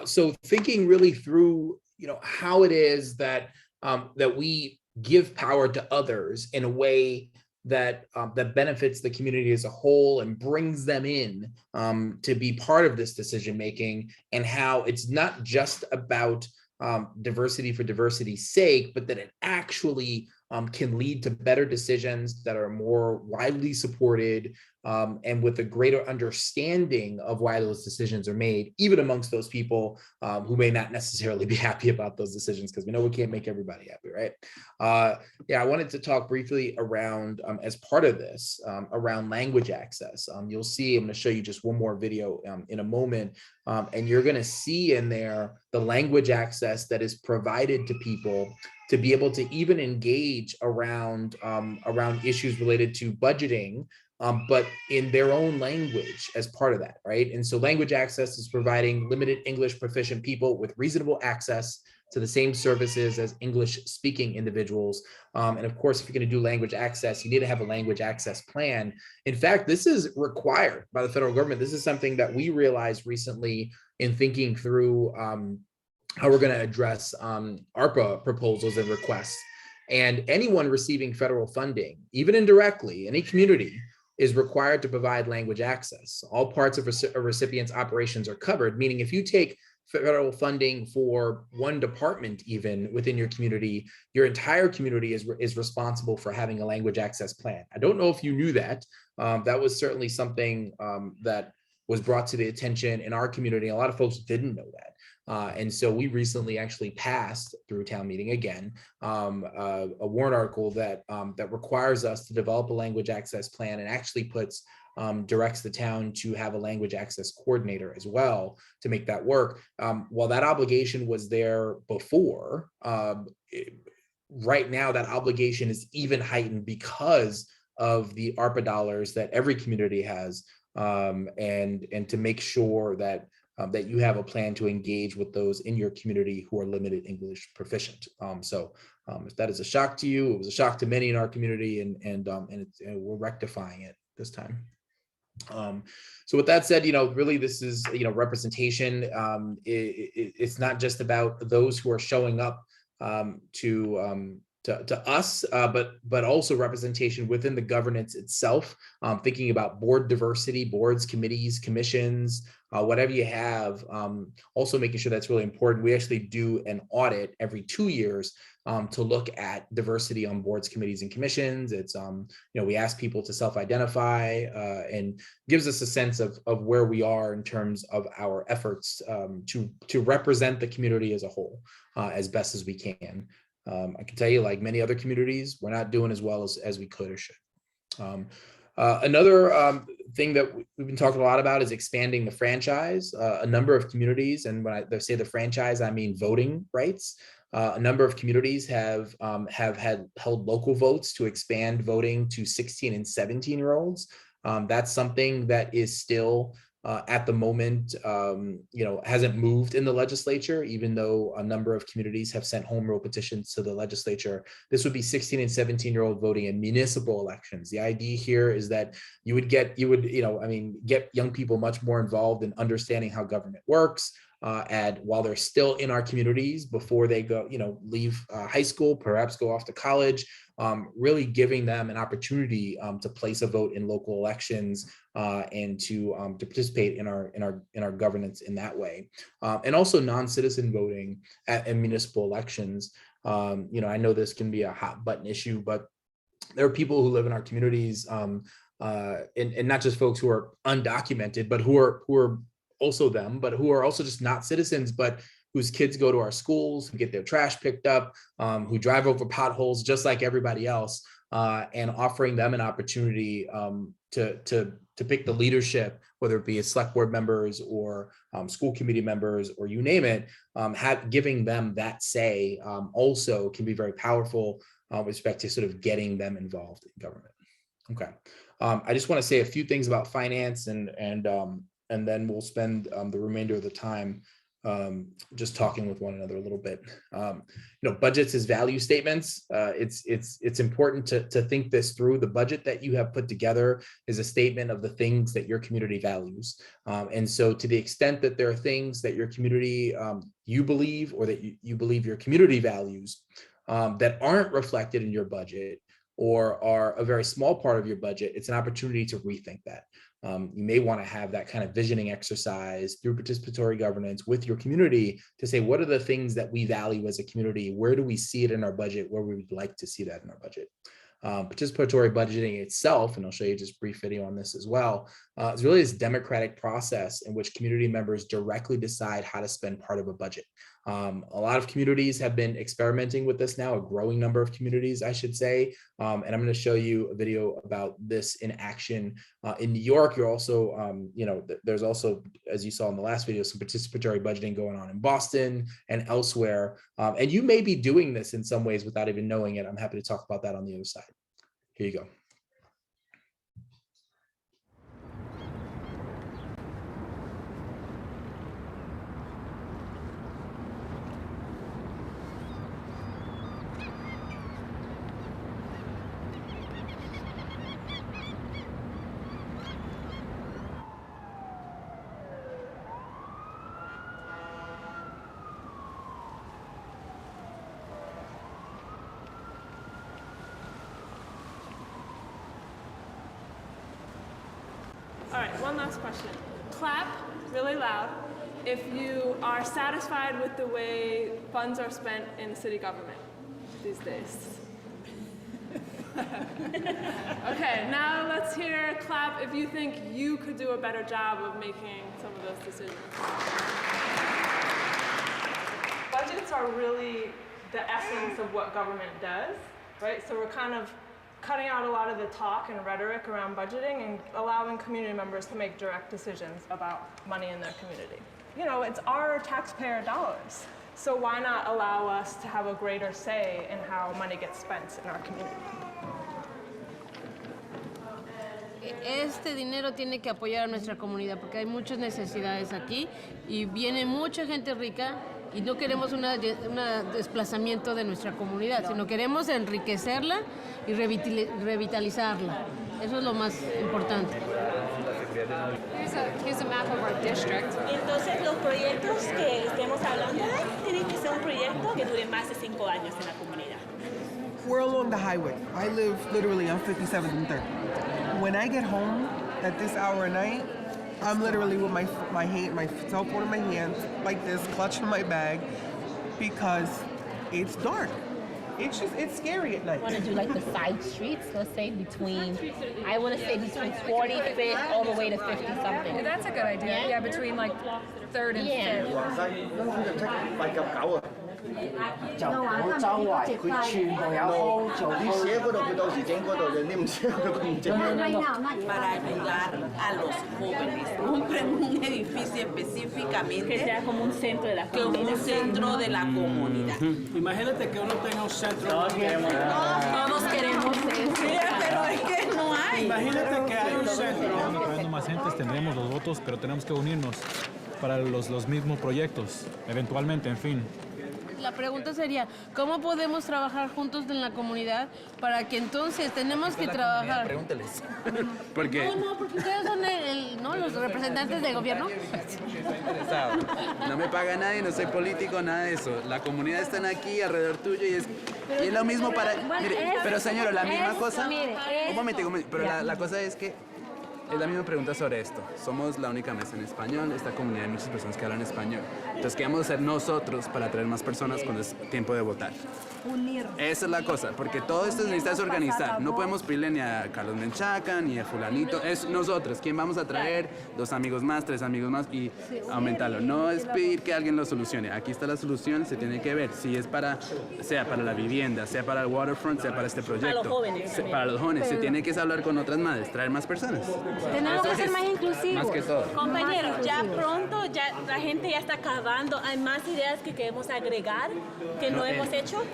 So thinking really through, how it is that that we give power to others in a way that that benefits the community as a whole and brings them in to be part of this decision making, and how it's not just about diversity for diversity's sake, but that it actually can lead to better decisions that are more widely supported and with a greater understanding of why those decisions are made, even amongst those people who may not necessarily be happy about those decisions, because we know we can't make everybody happy, right? I wanted to talk briefly around, as part of this, around language access. You'll see, I'm going to show you just one more video in a moment, and you're going to see in there the language access that is provided to people to be able to even engage around issues related to budgeting, but in their own language as part of that, right? And so language access is providing limited English proficient people with reasonable access to the same services as English speaking individuals. And of course, if you're going to do language access, you need to have a language access plan. In fact, this is required by the federal government. This is something that we realized recently in thinking through how we're going to address ARPA proposals and requests. And anyone receiving federal funding, even indirectly, any community, is required to provide language access. All parts of a recipient's operations are covered, meaning if you take federal funding for one department even within your community, your entire community is responsible for having a language access plan. I don't know if you knew that. That was certainly something that was brought to the attention in our community. A lot of folks didn't know that. And so we recently actually passed through town meeting again, a warrant article that requires us to develop a language access plan and actually directs the town to have a language access coordinator as well to make that work. While that obligation was there before, right now that obligation is even heightened because of the ARPA dollars that every community has, and to make sure that you have a plan to engage with those in your community who are limited English proficient. If that is a shock to you, it was a shock to many in our community, and we're rectifying it this time. So with that said, really this is, representation. It's not just about those who are showing up to us, but also representation within the governance itself, thinking about board diversity, boards, committees, commissions, whatever you have, also making sure that's really important. We actually do an audit every 2 years to look at diversity on boards, committees, and commissions. It's, we ask people to self-identify and gives us a sense of where we are in terms of our efforts to represent the community as a whole as best as we can. I can tell you, like many other communities, we're not doing as well as we could or should. Another thing that we've been talking a lot about is expanding the franchise. A number of communities, and when I say the franchise, I mean voting rights. A number of communities have held local votes to expand voting to 16 and 17-year-olds. That's something that is still at the moment, hasn't moved in the legislature, even though a number of communities have sent home rule petitions to the legislature. This would be 16 and 17-year-old voting in municipal elections. The idea here is that you would get young people much more involved in understanding how government works, and while they're still in our communities before they go, leave high school, perhaps go off to college, really giving them an opportunity to place a vote in local elections and to participate in our governance in that way, and also non-citizen voting in municipal elections. I know this can be a hot button issue, but there are people who live in our communities, and not just folks who are undocumented, but who are also them, but who are also just not citizens, but whose kids go to our schools, who get their trash picked up, who drive over potholes just like everybody else, and offering them an opportunity to pick the leadership, whether it be as select board members or school committee members, or you name it, giving them that say also can be very powerful with respect to sort of getting them involved in government. Okay, I just want to say a few things about finance, and then we'll spend the remainder of the time just talking with one another a little bit. Budgets as value statements. It's important to think this through. The budget that you have put together is a statement of the things that your community values. And so to the extent that there are things that your community, you believe, or that you believe your community values that aren't reflected in your budget, or are a very small part of your budget, it's an opportunity to rethink that. You may want to have that kind of visioning exercise through participatory governance with your community to say, what are the things that we value as a community? Where do we see it in our budget? Where we would like to see that in our budget? Participatory budgeting itself, and I'll show you just a brief video on this as well, is really this democratic process in which community members directly decide how to spend part of a budget. A lot of communities have been experimenting with this now, a growing number of communities, I should say. And I'm going to show you a video about this in action. In New York, you're also, there's also, as you saw in the last video, some participatory budgeting going on in Boston and elsewhere. And you may be doing this in some ways without even knowing it. I'm happy to talk about that on the other side. Here you go. All right, one last question. Clap really loud if you are satisfied with the way funds are spent in city government these days. Okay, now let's hear clap if you think you could do a better job of making some of those decisions. Budgets are really the essence of what government does, right? So we're kind of cutting out a lot of the talk and rhetoric around budgeting and allowing community members to make direct decisions about money in their community. You know, it's our taxpayer dollars. So why not allow us to have a greater say in how money gets spent in our community? Este dinero tiene que apoyar a nuestra comunidad porque hay muchas necesidades aquí y viene mucha gente rica y no queremos un desplazamiento de nuestra comunidad, sino queremos enriquecerla y revitalizarla. Eso es lo más importante. Here's a map of our district. Entonces los proyectos que estemos hablando tienen que ser un proyecto que dure más de 5 años en la comunidad. We're along the highway. I live literally on 57th and 3rd. When I get home at this hour at night, I'm literally with my cell phone in my hands, like this, clutching my bag, because it's dark. It's scary at night. I want to do like the side streets, let's say between 45th all the way to 50 something. Yeah, that's a good idea. Yeah, between like 3rd and 5th. 就唔好周圍，佢全部有空做。你寫嗰度，佢到時整嗰度，你唔寫嗰度，佢唔整嗰度。 Para ayudar a los jóvenes. Compren un edificio específicamente que sea como un centro de la comunidad. Como un centro de la comunidad. Imagínate que uno tenga un centro. Todos queremos eso. Pero es que no hay. Imagínate que hay un centro. Cuando más gentes tendremos los votos, pero tenemos que unirnos para los mismos proyectos, eventualmente, en fin. La pregunta sería, ¿cómo podemos trabajar juntos en la comunidad para que entonces tenemos que trabajar? Pregúnteles. Porque ustedes son los representantes del gobierno. No me paga nadie, no soy político, nada de eso. La comunidad están aquí alrededor tuyo y es lo mismo para... Mire, pero señora, la misma cosa... Un momento, pero la cosa es que es la misma pregunta sobre esto. Somos la única mesa en español, esta comunidad hay muchas personas que hablan español. Entonces, ¿qué vamos a hacer nosotros para atraer más personas cuando es tiempo de votar? Unir. Esa es la cosa, porque todo esto se necesita organizar. No podemos pedirle ni a Carlos Menchaca, ni a fulanito. Es nosotros. ¿Quién vamos a traer? 2 amigos más, 3 amigos más y aumentarlo. No es pedir que alguien lo solucione. Aquí está la solución, se tiene que ver si es sea para la vivienda, sea para el waterfront, sea para este proyecto. Para los jóvenes. Para los jóvenes. Se tiene que hablar con otras madres, traer más personas. Tenemos que ser más inclusivos. Más que todo. Compañeros, ya pronto, ya la gente ya está acabando. Hay más ideas que queremos agregar que no hemos hecho.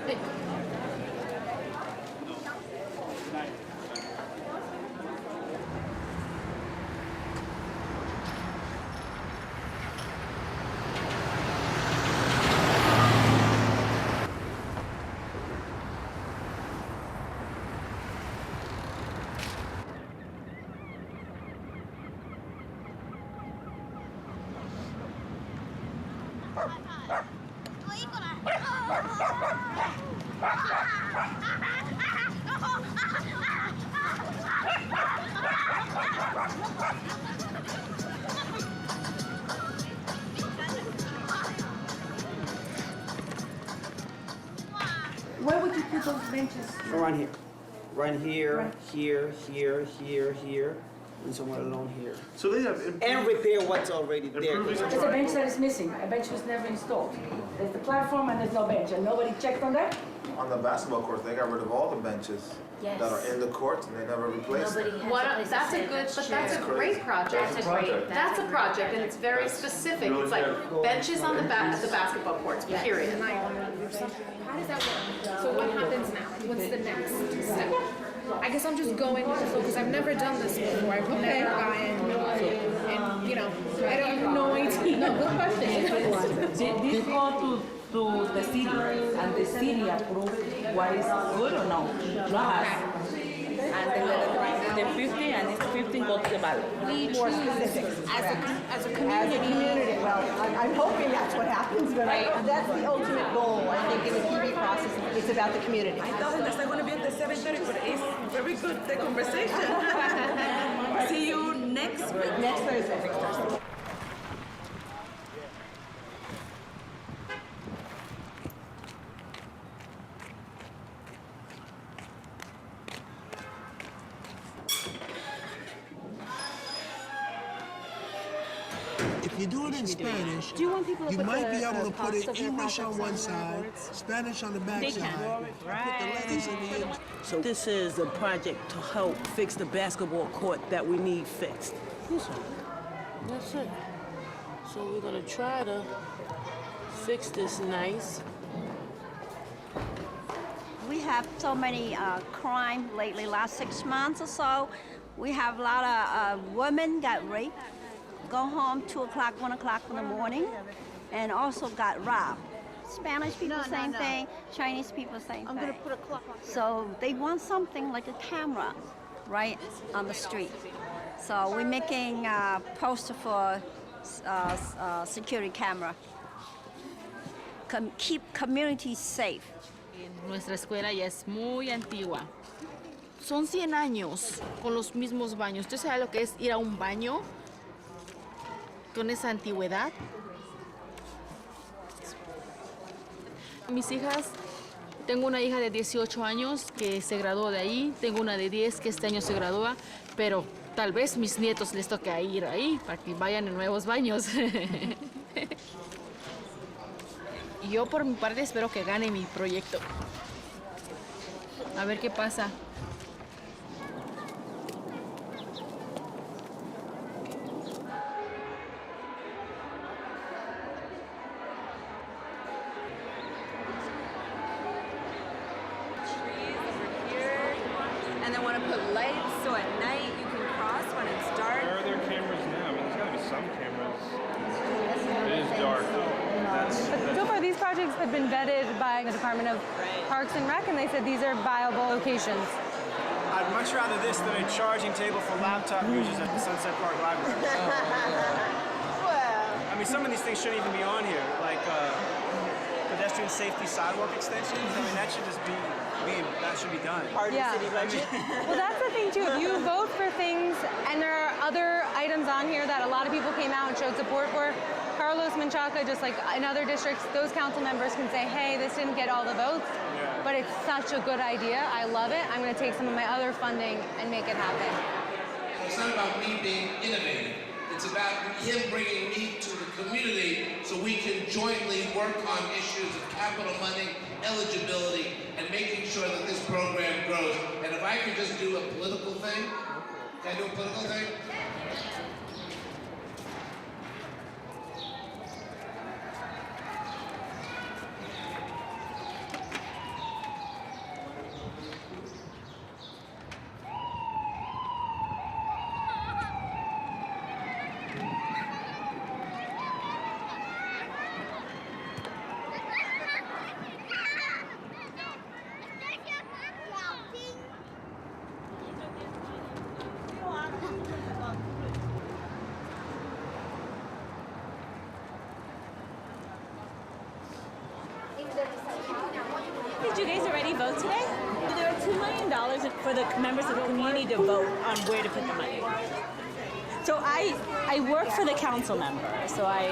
Where would you put those benches? Around here. Right here, here, here, here, here, and somewhere along here. So they have... And repair what's already there. There's a bench that is missing. A bench was never installed. There's the platform and there's no bench. And nobody checked on that? On the basketball courts, they got rid of all the benches that are in the courts and they never replaced them. That's a great project. That's a project and it's very specific. It's like benches on the basketball courts, period. How does that work? So what happens now? What's the next step? I guess I'm just going with the flow because I've never done this before. I've never gotten, and you know, I don't have no idea. No, good question. This go to the city, and the city approve what is good or no. And the 50 and it's 15 go to the ballot. We more choose specifics. as a community. Well, I'm hoping that's what happens, but that's the ultimate goal, I think, in the PB process. It's about the community. I thought that going to be at the 7:30, but it's very good, the conversation. See you Next week. Next Thursday. If you do it in Spanish, Do you want people to you put might be the able to put cost it of their English on projects one on the side, boards? Spanish on the back They side, can. and put the letters in the end. So this is a project to help fix the basketball court that we need fixed. That's it. So we're gonna try to fix this nice. We have so many crime lately, last 6 months or so. We have a lot of women got raped, go home 2 o'clock, 1 o'clock in the morning, and also got robbed. Spanish people, same thing. Chinese people, same thing. I'm gonna put a clock on. So they want something like a camera right on the street. So we're making a poster for security camera. Keep communities safe. Nuestra escuela ya es muy antigua. Son 100 años con los mismos baños. ¿Usted sabe lo que es ir a un baño con esa antigüedad? Mis hijas, tengo una hija de 18 años que se graduó de ahí, tengo una de 10 que este año se gradúa, pero tal vez mis nietos les toque ir ahí para que vayan en nuevos baños. Y yo por mi parte espero que gane mi proyecto. A ver qué pasa. And they want to put lights so at night you can cross when it's dark. Where are there cameras now? I mean, there's got to be some cameras. It is dark. So far, these projects have been vetted by the Department of Parks and Rec, and they said these are viable locations. I'd much rather this than a charging table for laptop users at the Sunset Park Library. I mean, some of these things shouldn't even be on here, like pedestrian safety sidewalk extensions. I mean, that should just be that should be done. Part of the city budget. Well, that's the thing too. If you vote for things, and there are other items on here that a lot of people came out and showed support for, Carlos Menchaca, just like in other districts, those council members can say, hey, this didn't get all the votes, but it's such a good idea. I love it. I'm going to take some of my other funding and make it happen. It's not about me being innovative. It's about him bringing me to the community so we can jointly work on issues of capital money, eligibility, and making sure that this program grows. And if I could just do a political thing, can I do a political thing? Did you guys already vote today? There are $2 million for the members of the community to vote on where to put the money. So I work for the council member, so I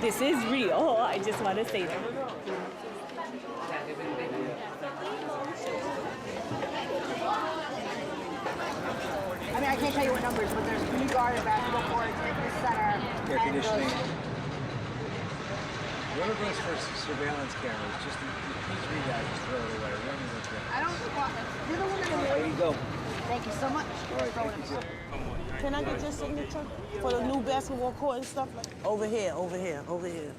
this is real. I just want to say that. I mean, I can't tell you what numbers, but there's community garden, basketball courts, fitness center, air conditioning. Whoever votes for surveillance cameras, just please read that, just throw it away. I don't want it. You're the one that There you go. Thank you so much. All right, thank you. Can I get your signature for the new basketball court and stuff? Over here, over here, over here.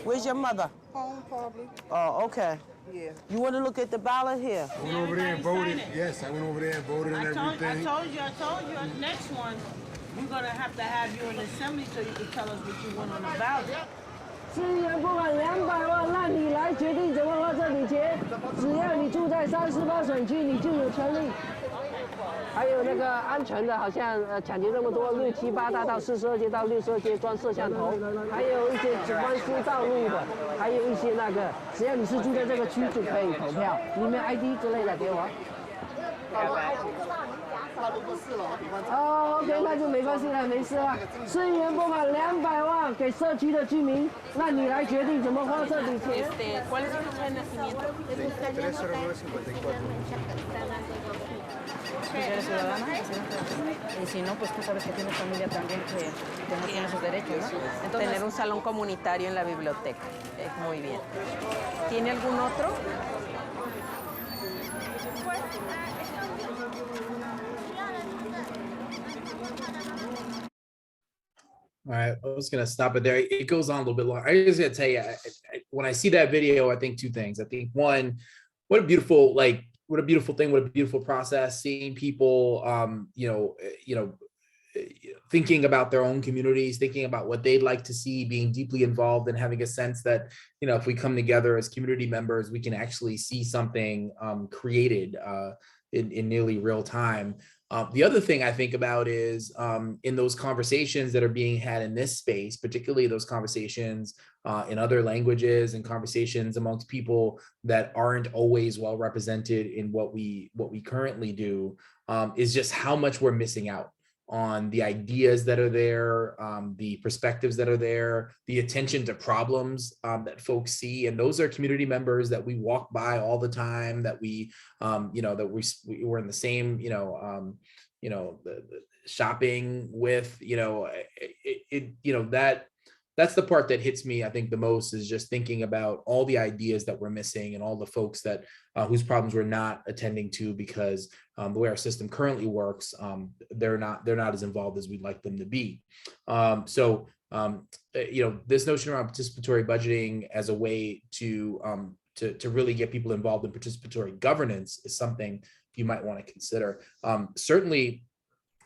Where's your mother? Home, probably. Oh, okay. Yeah. You want to look at the ballot here? I went over there and voted. Yes, I went over there and voted and everything. I told you, next one, we're going to have you in the assembly so you can tell us what you want on the ballot. 资源不管200万，让你来决定怎么花这笔钱。只要你住在38选区，你就有权利。还有那个安全的，好像抢劫那么多，6、7、8大道42街到62街装摄像头，还有一些只关疏道路的，还有一些那个，只要你是住在这个区就可以投票。里面 ID 之类的给我。哦，OK，那就没关系了，没事了。市议员拨款200万给社区的居民，那你来决定怎么花这笔钱。¿Cuál es su fecha de nacimiento? ¿Eres ciudadana? Y si no, pues tú sabes que tienes familia también que no tiene esos derechos, ¿no? Entonces, Tener un salón comunitario en la biblioteca. Es muy bien. ¿Tiene algún otro? All right, I was gonna stop it there. It goes on a little bit longer. I just gotta tell you, when I see that video, I think two things. I think one, what a beautiful, what a beautiful thing, what a beautiful process. Seeing people, thinking about their own communities, thinking about what they'd like to see, being deeply involved, and having a sense that if we come together as community members, we can actually see something created in nearly real time. The other thing I think about is in those conversations that are being had in this space, particularly those conversations in other languages and conversations amongst people that aren't always well represented in what we currently do, is just how much we're missing out on the ideas that are there, the perspectives that are there, the attention to problems that folks see. And those are community members that we walk by all the time, that we're in the same, the shopping with, that's the part that hits me, I think, the most, is just thinking about all the ideas that we're missing and all the folks that whose problems we're not attending to because the way our system currently works, they're not as involved as we'd like them to be. This notion around participatory budgeting as a way to really get people involved in participatory governance is something you might want to consider. Certainly,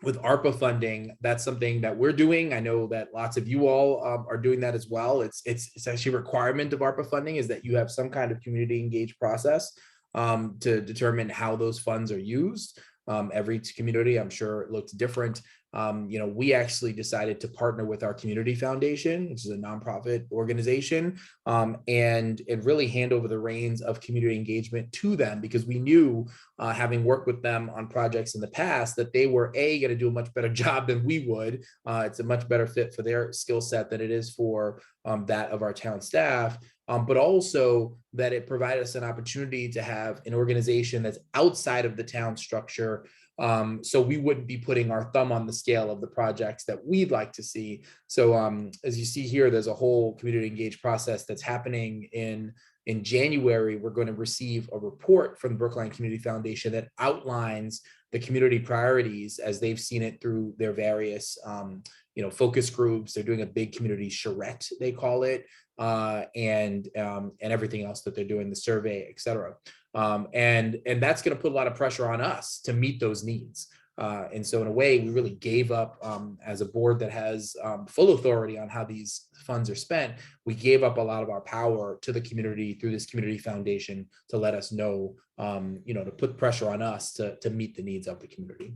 with ARPA funding, that's something that we're doing. I know that lots of you all are doing that as well. It's actually a requirement of ARPA funding is that you have some kind of community engaged process to determine how those funds are used. Every community, I'm sure, it looks different. We actually decided to partner with our community foundation, which is a nonprofit organization, and really hand over the reins of community engagement to them, because we knew, having worked with them on projects in the past, that they were going to do a much better job than we would. It's a much better fit for their skill set than it is for that of our town staff. But also that it provided us an opportunity to have an organization that's outside of the town structure, so we wouldn't be putting our thumb on the scale of the projects that we'd like to see. So as you see here, there's a whole community engaged process that's happening in January. We're going to receive a report from the Brookline Community Foundation that outlines the community priorities as they've seen it through their various focus groups. They're doing a big community charrette, they call it, and everything else that they're doing, the survey, et cetera. And that's going to put a lot of pressure on us to meet those needs. And so in a way, we really gave up, as a board that has full authority on how these funds are spent, we gave up a lot of our power to the community through this community foundation to let us know, to put pressure on us to meet the needs of the community.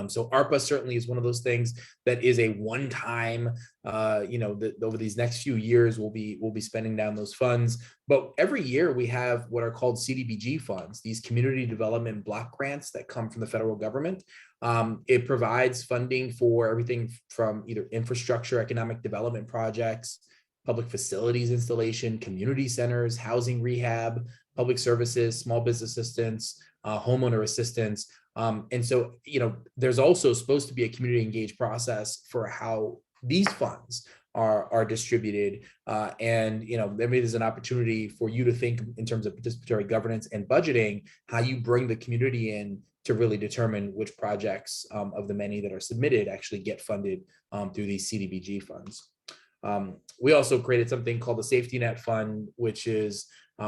So ARPA certainly is one of those things that is a one-time, over these next few years, we'll be spending down those funds. But every year we have what are called CDBG funds, these community development block grants that come from the federal government. It provides funding for everything from either infrastructure, economic development projects, public facilities installation, community centers, housing rehab, public services, small business assistance, homeowner assistance. And so, there's also supposed to be a community engaged process for how these funds are distributed. And maybe there's an opportunity for you to think in terms of participatory governance and budgeting, how you bring the community in to really determine which projects of the many that are submitted actually get funded through these CDBG funds. We also created something called the Safety Net Fund, which is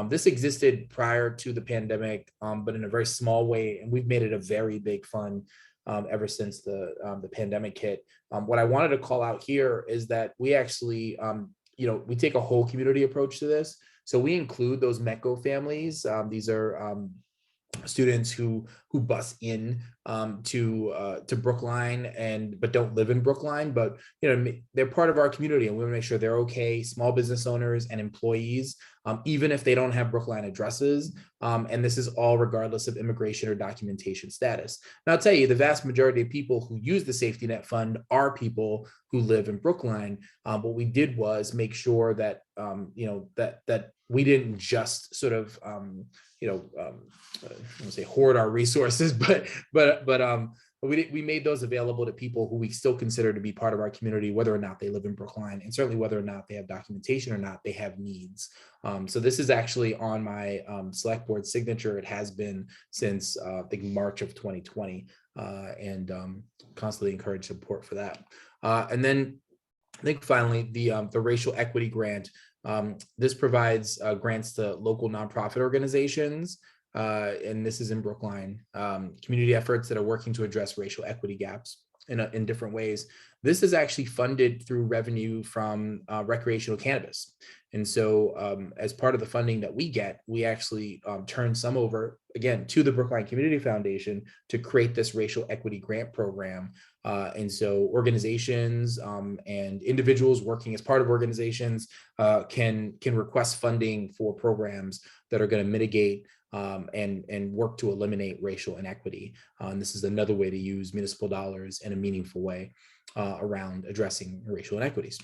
this existed prior to the pandemic, but in a very small way, and we've made it a very big fund ever since the pandemic hit. What I wanted to call out here is that we actually, we take a whole community approach to this. So we include those MECO families. These are students who bus in to Brookline but don't live in Brookline, but they're part of our community, and we want to make sure they're okay. Small business owners and employees, even if they don't have Brookline addresses, and this is all regardless of immigration or documentation status. Now, I'll tell you, the vast majority of people who use the safety net fund are people who live in Brookline. What we did was make sure that that we didn't just sort of I won't say hoard our resources, but we made those available to people who we still consider to be part of our community, whether or not they live in Brookline, and certainly whether or not they have documentation or not they have needs. So this is actually on my select board signature. It has been since I think March of 2020, and constantly encourage support for that. And then I think finally the racial equity grant. This provides grants to local nonprofit organizations, and this is in Brookline, community efforts that are working to address racial equity gaps in different ways. This is actually funded through revenue from recreational cannabis. And so as part of the funding that we get, we actually turn some over, again, to the Brookline Community Foundation to create this racial equity grant program. And so organizations and individuals working as part of organizations can request funding for programs that are going to mitigate and work to eliminate racial inequity. And this is another way to use municipal dollars in a meaningful way around addressing racial inequities.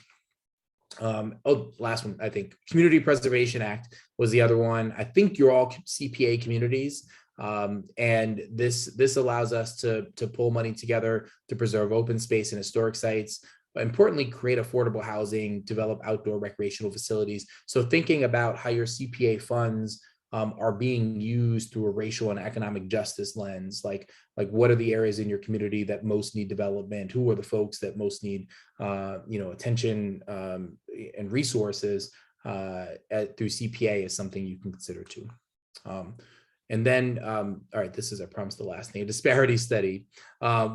Last one, I think Community Preservation Act was the other one. I think you're all CPA communities. And this allows us to pull money together to preserve open space and historic sites, but importantly, create affordable housing, develop outdoor recreational facilities. So thinking about how your CPA funds are being used through a racial and economic justice lens, like what are the areas in your community that most need development? Who are the folks that most need attention and resources through CPA is something you can consider too. And then, all right, this is, I promise, the last thing, a disparity study,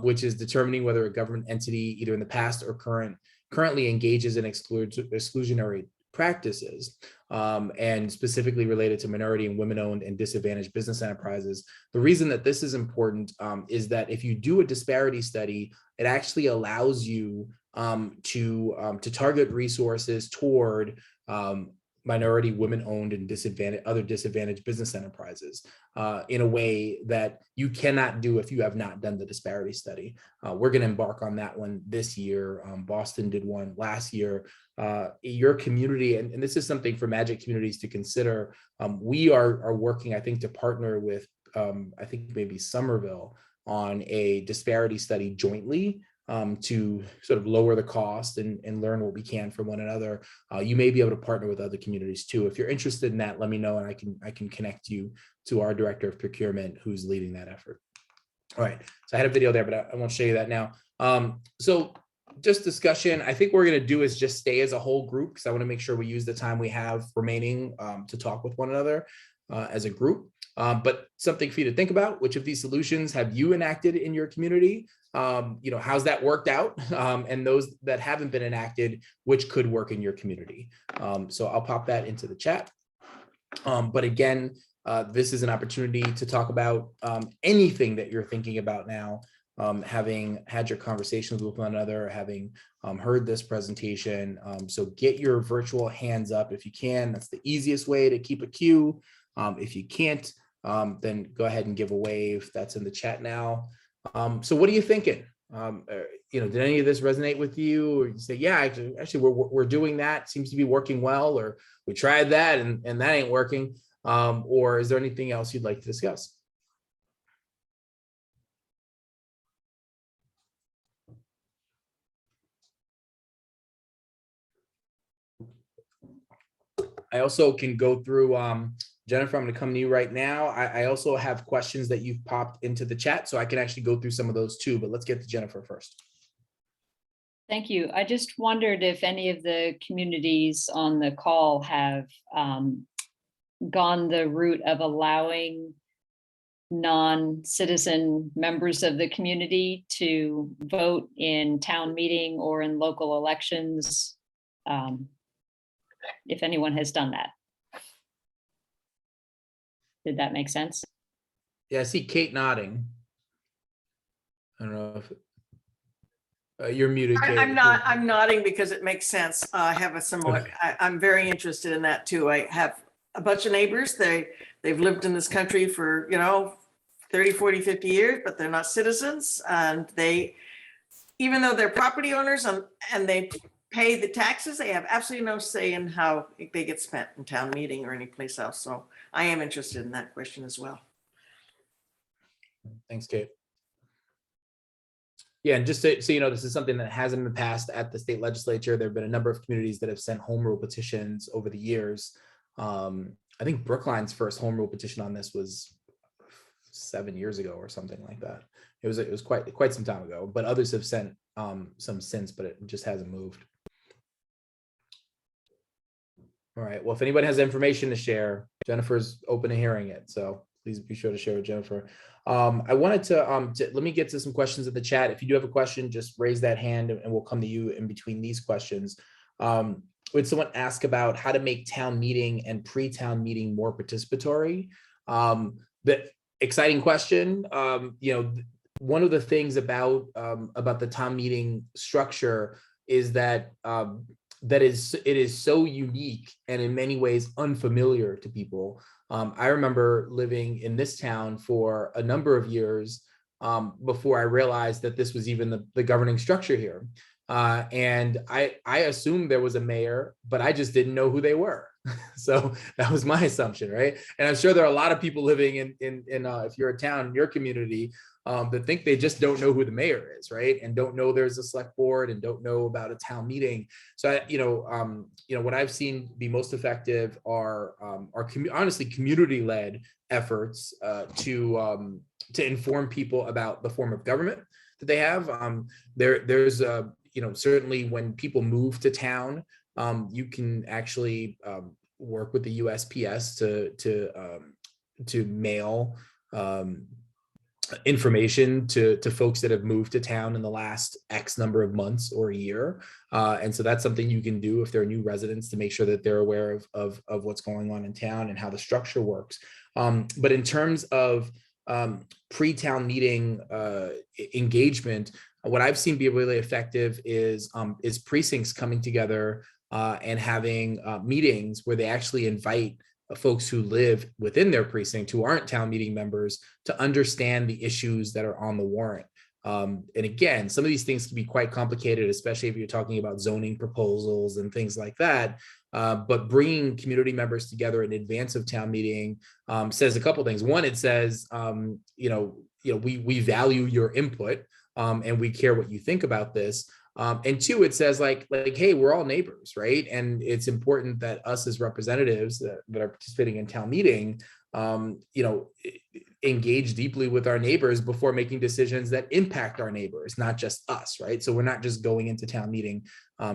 which is determining whether a government entity, either in the past or currently engages in exclusionary practices, and specifically related to minority and women-owned and disadvantaged business enterprises. The reason that this is important is that if you do a disparity study, it actually allows you to target resources toward minority, women-owned, and other disadvantaged business enterprises in a way that you cannot do if you have not done the disparity study. We're going to embark on that one this year. Boston did one last year. Your community, and this is something for Magic communities to consider. We are working, I think, to partner with, I think maybe Somerville on a disparity study jointly. To sort of lower the cost and learn what we can from one another. You may be able to partner with other communities too. If you're interested in that, let me know, and I can connect you to our director of procurement who's leading that effort. All right, so I had a video there, but I won't show you that now. So just discussion. I think what we're going to do is just stay as a whole group, because I want to make sure we use the time we have remaining to talk with one another as a group. But something for you to think about: which of these solutions have you enacted in your community? How's that worked out? And those that haven't been enacted, which could work in your community? So I'll pop that into the chat. But again, this is an opportunity to talk about anything that you're thinking about now, having had your conversations with one another, having heard this presentation. So get your virtual hands up if you can. That's the easiest way to keep a queue. If you can't, then go ahead and give a wave. That's in the chat now. So what are you thinking? Did any of this resonate with you? Or you say, yeah, actually we're doing that. Seems to be working well, or we tried that and that ain't working. Or is there anything else you'd like to discuss? I also can go through, Jennifer, I'm going to come to you right now. I also have questions that you've popped into the chat, so I can actually go through some of those too, but let's get to Jennifer first. Thank you. I just wondered if any of the communities on the call have gone the route of allowing non-citizen members of the community to vote in town meeting or in local elections, if anyone has done that. Did that make sense? Yeah, I see Kate nodding. I don't know if you're muted, Kate. I'm nodding because it makes sense. I have a similar, I'm very interested in that too. I have a bunch of neighbors. They've lived in this country for, 30, 40, 50 years, but they're not citizens. And even though they're property owners and they pay the taxes, they have absolutely no say in how they get spent in town meeting or anyplace else. So I am interested in that question as well. Thanks, Kate. Yeah, and just so you know, this is something that has in the past at the state legislature. There have been a number of communities that have sent home rule petitions over the years. I think Brookline's first home rule petition on this was 7 years ago or something like that. It was quite some time ago, but others have sent some since, but it just hasn't moved. All right, well, if anybody has information to share, Jennifer's open to hearing it, so please be sure to share with Jennifer. I wanted to let me get to some questions in the chat. If you do have a question, just raise that hand and we'll come to you in between these questions. Would someone ask about how to make town meeting and pre-town meeting more participatory? The exciting question. One of the things about the town meeting structure is that it is so unique and in many ways unfamiliar to people. I remember living in this town for a number of years before I realized that this was even the governing structure here. And I assumed there was a mayor, but I just didn't know who they were. So that was my assumption, right? And I'm sure there are a lot of people living in if you're a town in your community that think they just don't know who the mayor is, right? And don't know there's a select board and don't know about a town meeting. So what I've seen be most effective are honestly community-led efforts to inform people about the form of government that they have. There's certainly when people move to town, you can actually work with the USPS to mail information to folks that have moved to town in the last X number of months or a year. And so that's something you can do if they're new residents to make sure that they're aware of what's going on in town and how the structure works. But in terms of pre-town meeting engagement, what I've seen be really effective is precincts coming together and having meetings where they actually invite folks who live within their precinct who aren't town meeting members to understand the issues that are on the warrant. And again, some of these things can be quite complicated, especially if you're talking about zoning proposals and things like that. But bringing community members together in advance of town meeting says a couple things. One, it says, we value your input and we care what you think about this. And two, it says like, hey, we're all neighbors, right? And it's important that us as representatives that are participating in town meeting, engage deeply with our neighbors before making decisions that impact our neighbors, not just us, right? So we're not just going into town meeting,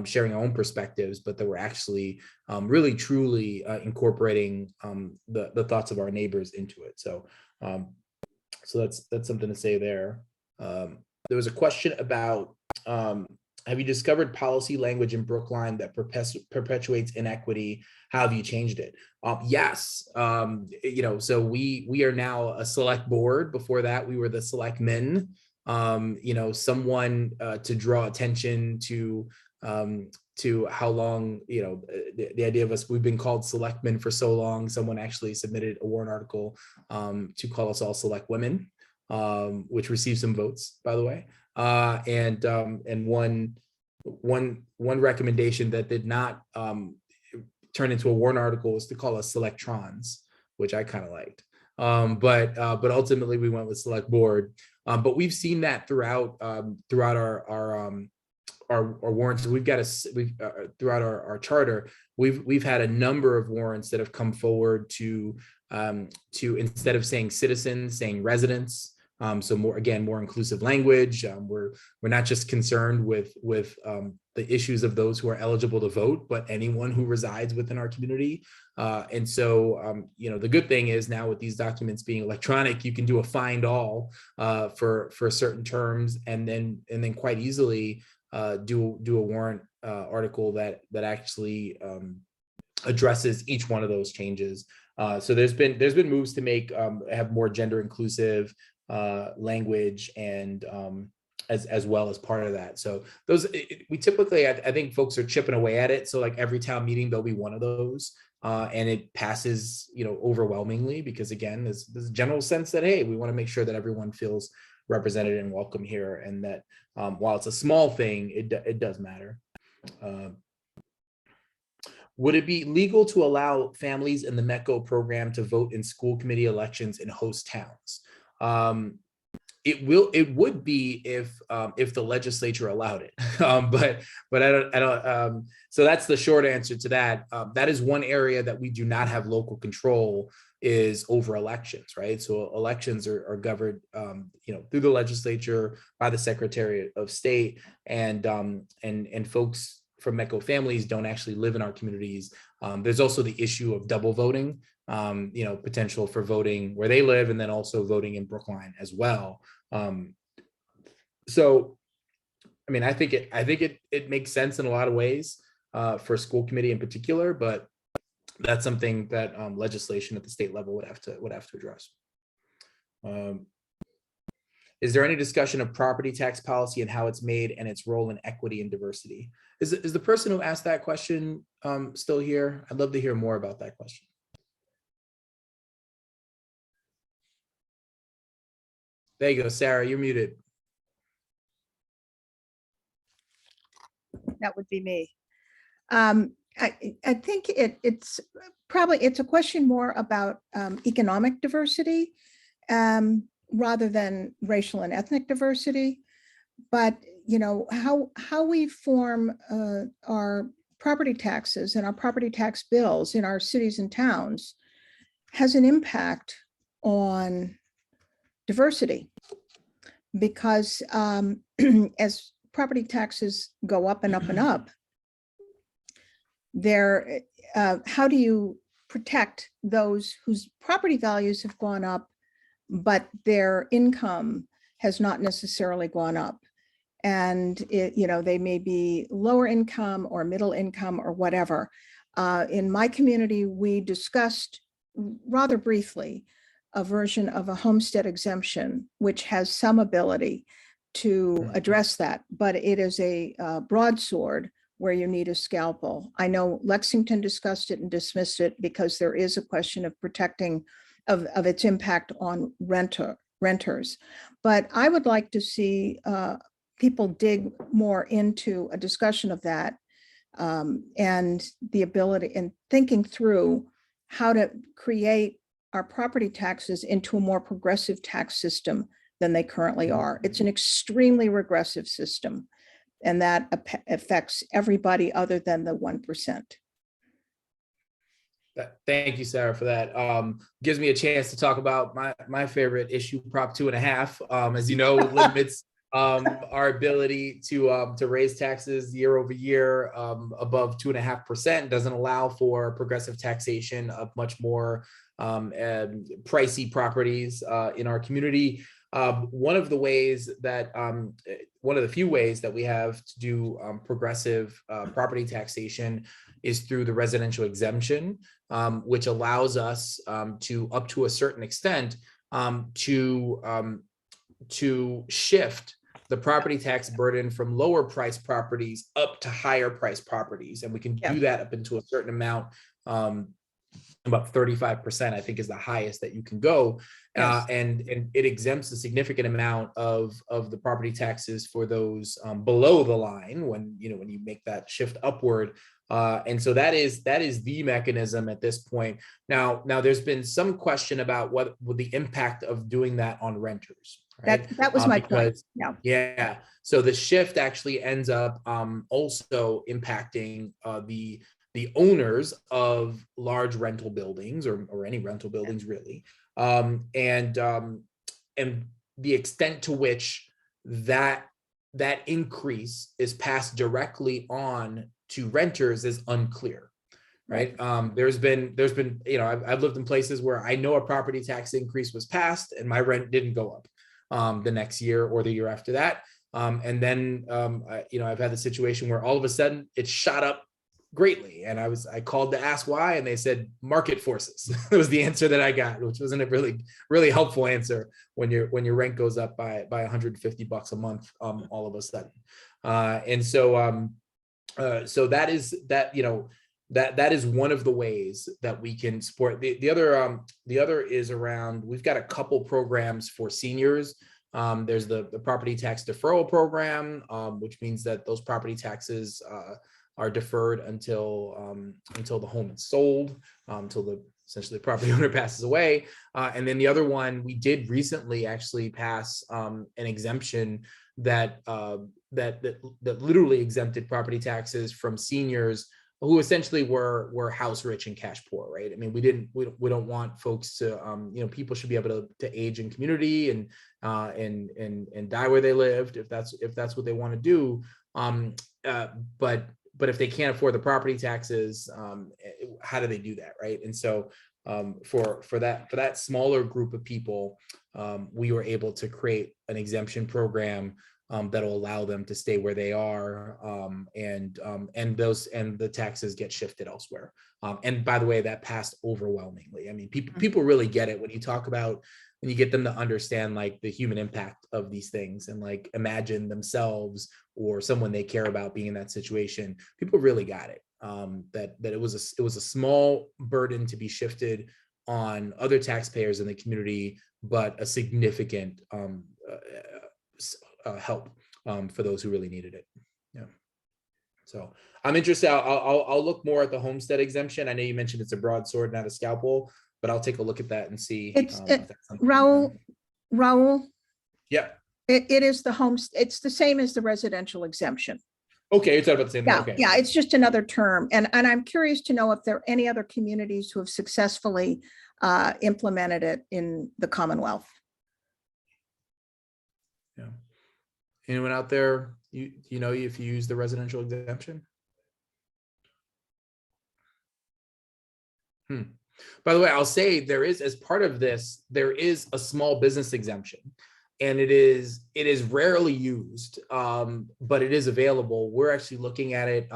sharing our own perspectives, but that we're actually really, truly incorporating the thoughts of our neighbors into it. So that's something to say there. There was a question about, have you discovered policy language in Brookline that perpetuates inequity? How have you changed it? Yes. So we are now a select board. Before that, we were the selectmen. Someone to draw attention to how long, the idea of us, we've been called selectmen for so long. Someone actually submitted a warrant article to call us all select women, which received some votes, by the way. And one recommendation that did not turn into a warrant article was to call us selectrons, which I kind of liked. But ultimately we went with select board. But we've seen that throughout our warrants. We've got throughout our charter, we've had a number of warrants that have come forward to instead of saying citizens, saying residents. So more inclusive language. We're not just concerned with the issues of those who are eligible to vote, but anyone who resides within our community. And so, the good thing is now with these documents being electronic, you can do a find all for certain terms, and then quite easily do a warrant article that actually addresses each one of those changes. So there's been moves to make have more gender inclusive language and as well as part of that. So those we typically, I think folks are chipping away at it. So like every town meeting, there'll be one of those. And it passes, overwhelmingly, because again, there's a general sense that, hey, we want to make sure that everyone feels represented and welcome here, and that while it's a small thing, it does matter. Would it be legal to allow families in the MECO program to vote in school committee elections in host towns? It would be if the legislature allowed it, but I don't. So that's the short answer to that. That is one area that we do not have local control, is over elections, right? So elections are governed, through the legislature by the Secretary of State, and folks from MECO families don't actually live in our communities. There's also the issue of double voting, potential for voting where they live and then also voting in Brookline as well. So, I mean, I think it makes sense in a lot of ways for a school committee in particular, but that's something that legislation at the state level would have to address. Is there any discussion of property tax policy and how it's made and its role in equity and diversity? Is the person who asked that question still here? I'd love to hear more about that question. There you go, Sarah, you're muted. That would be me. I think it's a question more about economic diversity rather than racial and ethnic diversity. But how we form our property taxes and our property tax bills in our cities and towns has an impact on diversity, because as property taxes go up and up and up, how do you protect those whose property values have gone up, but their income has not necessarily gone up? And they may be lower income or middle income or whatever. In my community, we discussed rather briefly a version of a homestead exemption, which has some ability to address that, but it is a broadsword where you need a scalpel. I know Lexington discussed it and dismissed it because there is a question of protecting of its impact on renters. But I would like to see people dig more into a discussion of that and the ability and thinking through how to create our property taxes into a more progressive tax system than they currently are. It's an extremely regressive system, and that affects everybody other than the 1%. Thank you, Sarah, for that. Gives me a chance to talk about my favorite issue, Prop 2.5. As you know, limits our ability to raise taxes year over year above 2.5%. Doesn't allow for progressive taxation of much more pricey properties in our community. One of the few ways that we have to do progressive property taxation is through the residential exemption, which allows us to, up to a certain extent, to shift the property tax burden from lower price properties up to higher price properties. And we can do that up into a certain amount. About 35%, I think, is the highest that you can go. Yes. And it exempts a significant amount of the property taxes for those below the line when you make that shift upward. And so that is the mechanism at this point. Now there's been some question about what the impact of doing that on renters. Right? That was my point. Yeah. So the shift actually ends up also impacting the owners of large rental buildings or any rental buildings really, and the extent to which that increase is passed directly on to renters is unclear, right? There's been I've lived in places where I know a property tax increase was passed and my rent didn't go up the next year or the year after that, and then I've had the situation where all of a sudden it shot up greatly. And I called to ask why, and they said market forces. That was the answer that I got, which wasn't a really helpful answer when your rent goes up by $150 a month all of a sudden. So that is that is one of the ways that we can support. The other is around, we've got a couple programs for seniors. There's the property tax deferral program, which means that those property taxes are deferred until the home is sold, until essentially the property owner passes away. And then the other one, we did recently actually pass an exemption that literally exempted property taxes from seniors who essentially were house rich and cash poor, right? I mean, we don't want folks to, people should be able to age in community and die where they lived if that's what they want to do. But if they can't afford the property taxes, how do they do that, right? And so for that smaller group of people, we were able to create an exemption program that'll allow them to stay where they are, and the taxes get shifted elsewhere. And by the way, that passed overwhelmingly. I mean, people really get it when you talk about, when you get them to understand like the human impact of these things and like imagine themselves or someone they care about being in that situation. People really got it. That it was a small burden to be shifted on other taxpayers in the community, but a significant help for those who really needed it. Yeah. So I'm interested. I'll look more at the homestead exemption. I know you mentioned it's a broadsword, not a scalpel, but I'll take a look at that and see. Raul. Yeah. It is the it's the same as the residential exemption. Okay, you're talking about the same thing. Okay. Yeah, it's just another term. And I'm curious to know if there are any other communities who have successfully implemented it in the Commonwealth. Yeah. Anyone out there, you know, if you use the residential exemption? By the way, I'll say there is, as part of this, there is a small business exemption, and it is rarely used, but it is available. We're actually looking at it.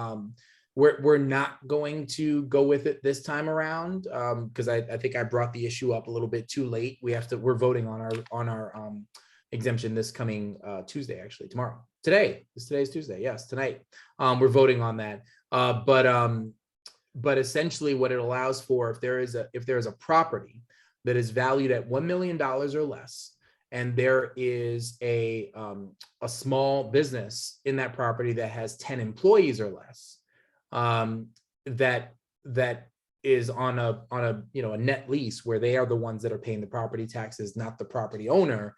We're not going to go with it this time around because I think I brought the issue up a little bit too late. We're voting on our exemption this coming Tuesday, actually tomorrow. Today's Tuesday. Yes, tonight. We're voting on that. But essentially what it allows for, if there is a property that is valued at $1 million or less, and there is a small business in that property that has 10 employees or less, that is on a net lease where they are the ones that are paying the property taxes, not the property owner,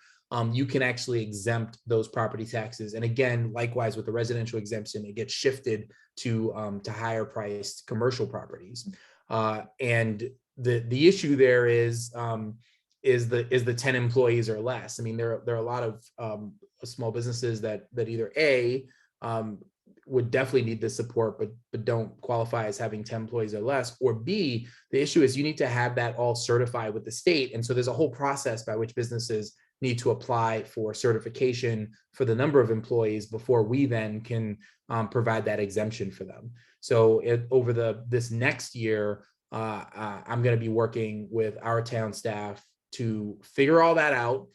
you can actually exempt those property taxes. And again, likewise with the residential exemption, it gets shifted to higher priced commercial properties. And the issue there is the 10 employees or less. I mean, there are a lot of small businesses that either A, would definitely need this support, but don't qualify as having 10 employees or less, or B, the issue is you need to have that all certified with the state. And so there's a whole process by which businesses need to apply for certification for the number of employees before we then can provide that exemption for them. So over this next year, I'm going to be working with our town staff to figure all that out,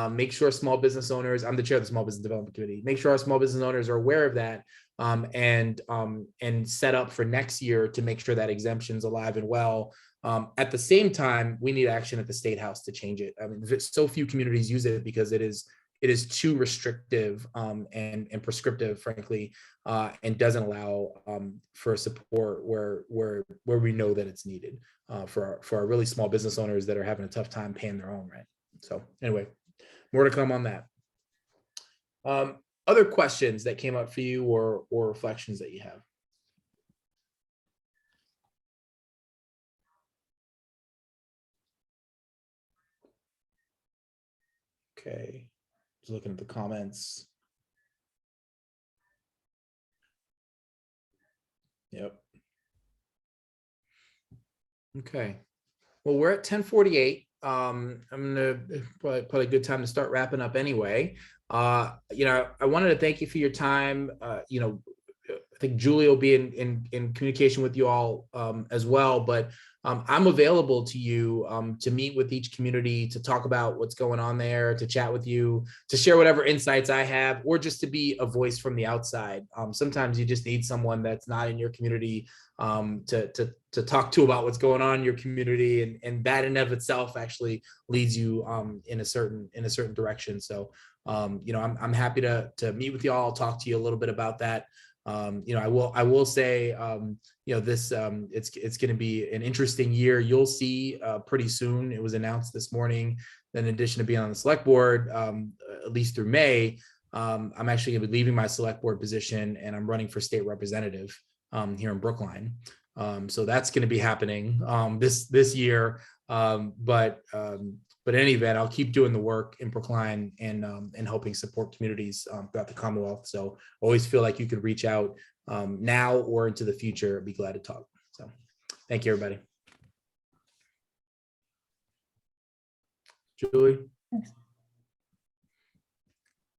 make sure small business owners, I'm the chair of the Small Business Development Committee, make sure our small business owners are aware of that, and set up for next year to make sure that exemption's alive and well. At the same time, we need action at the State House to change it. I mean, so few communities use it because it is too restrictive and prescriptive, frankly, and doesn't allow for support where we know that it's needed for our really small business owners that are having a tough time paying their own rent. So anyway, more to come on that. Other questions that came up for you or reflections that you have? Okay, just looking at the comments. Yep. Okay. Well, we're at 10:48. I'm gonna probably a good time to start wrapping up anyway. I wanted to thank you for your time. think Julie will be in communication with you all as well, but I'm available to you to meet with each community, to talk about what's going on there, to chat with you, to share whatever insights I have, or just to be a voice from the outside. Sometimes you just need someone that's not in your community to talk to about what's going on in your community, and that in of itself actually leads you in a certain direction. So I'm happy to meet with you all, talk to you a little bit about that. I will say, this it's going to be an interesting year. You'll see pretty soon. It was announced this morning that in addition to being on the select board, at least through May, I'm actually going to be leaving my select board position, and I'm running for state representative here in Brookline. So that's going to be happening this year. But in any event, I'll keep doing the work in Brookline and helping support communities throughout the Commonwealth. So always feel like you could reach out now or into the future. I'd be glad to talk. So thank you, everybody. Julie?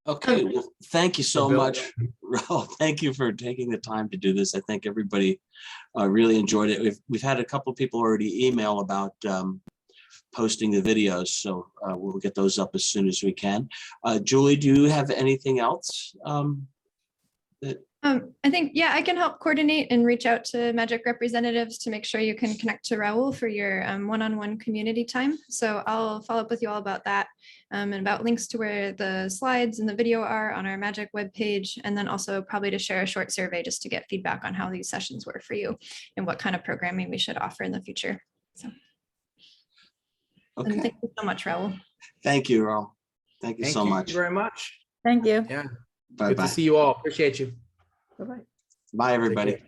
Okay, well, thank you so much, Raul. Thank you for taking the time to do this. I think everybody really enjoyed it. We've had a couple of people already email about posting the videos, so we'll get those up as soon as we can. Julie, do you have anything else? I think, yeah, I can help coordinate and reach out to Magic representatives to make sure you can connect to Raul for your one-on-one community time. So I'll follow up with you all about that and about links to where the slides and the video are on our Magic webpage, and then also probably to share a short survey just to get feedback on how these sessions were for you and what kind of programming we should offer in the future. So. Okay. And thank you so much, Raul. Thank you, Raul. Thank you so much. Thank you very much. Thank you. Yeah. Bye-bye. Good to see you all. Appreciate you. Bye-bye. Bye, everybody.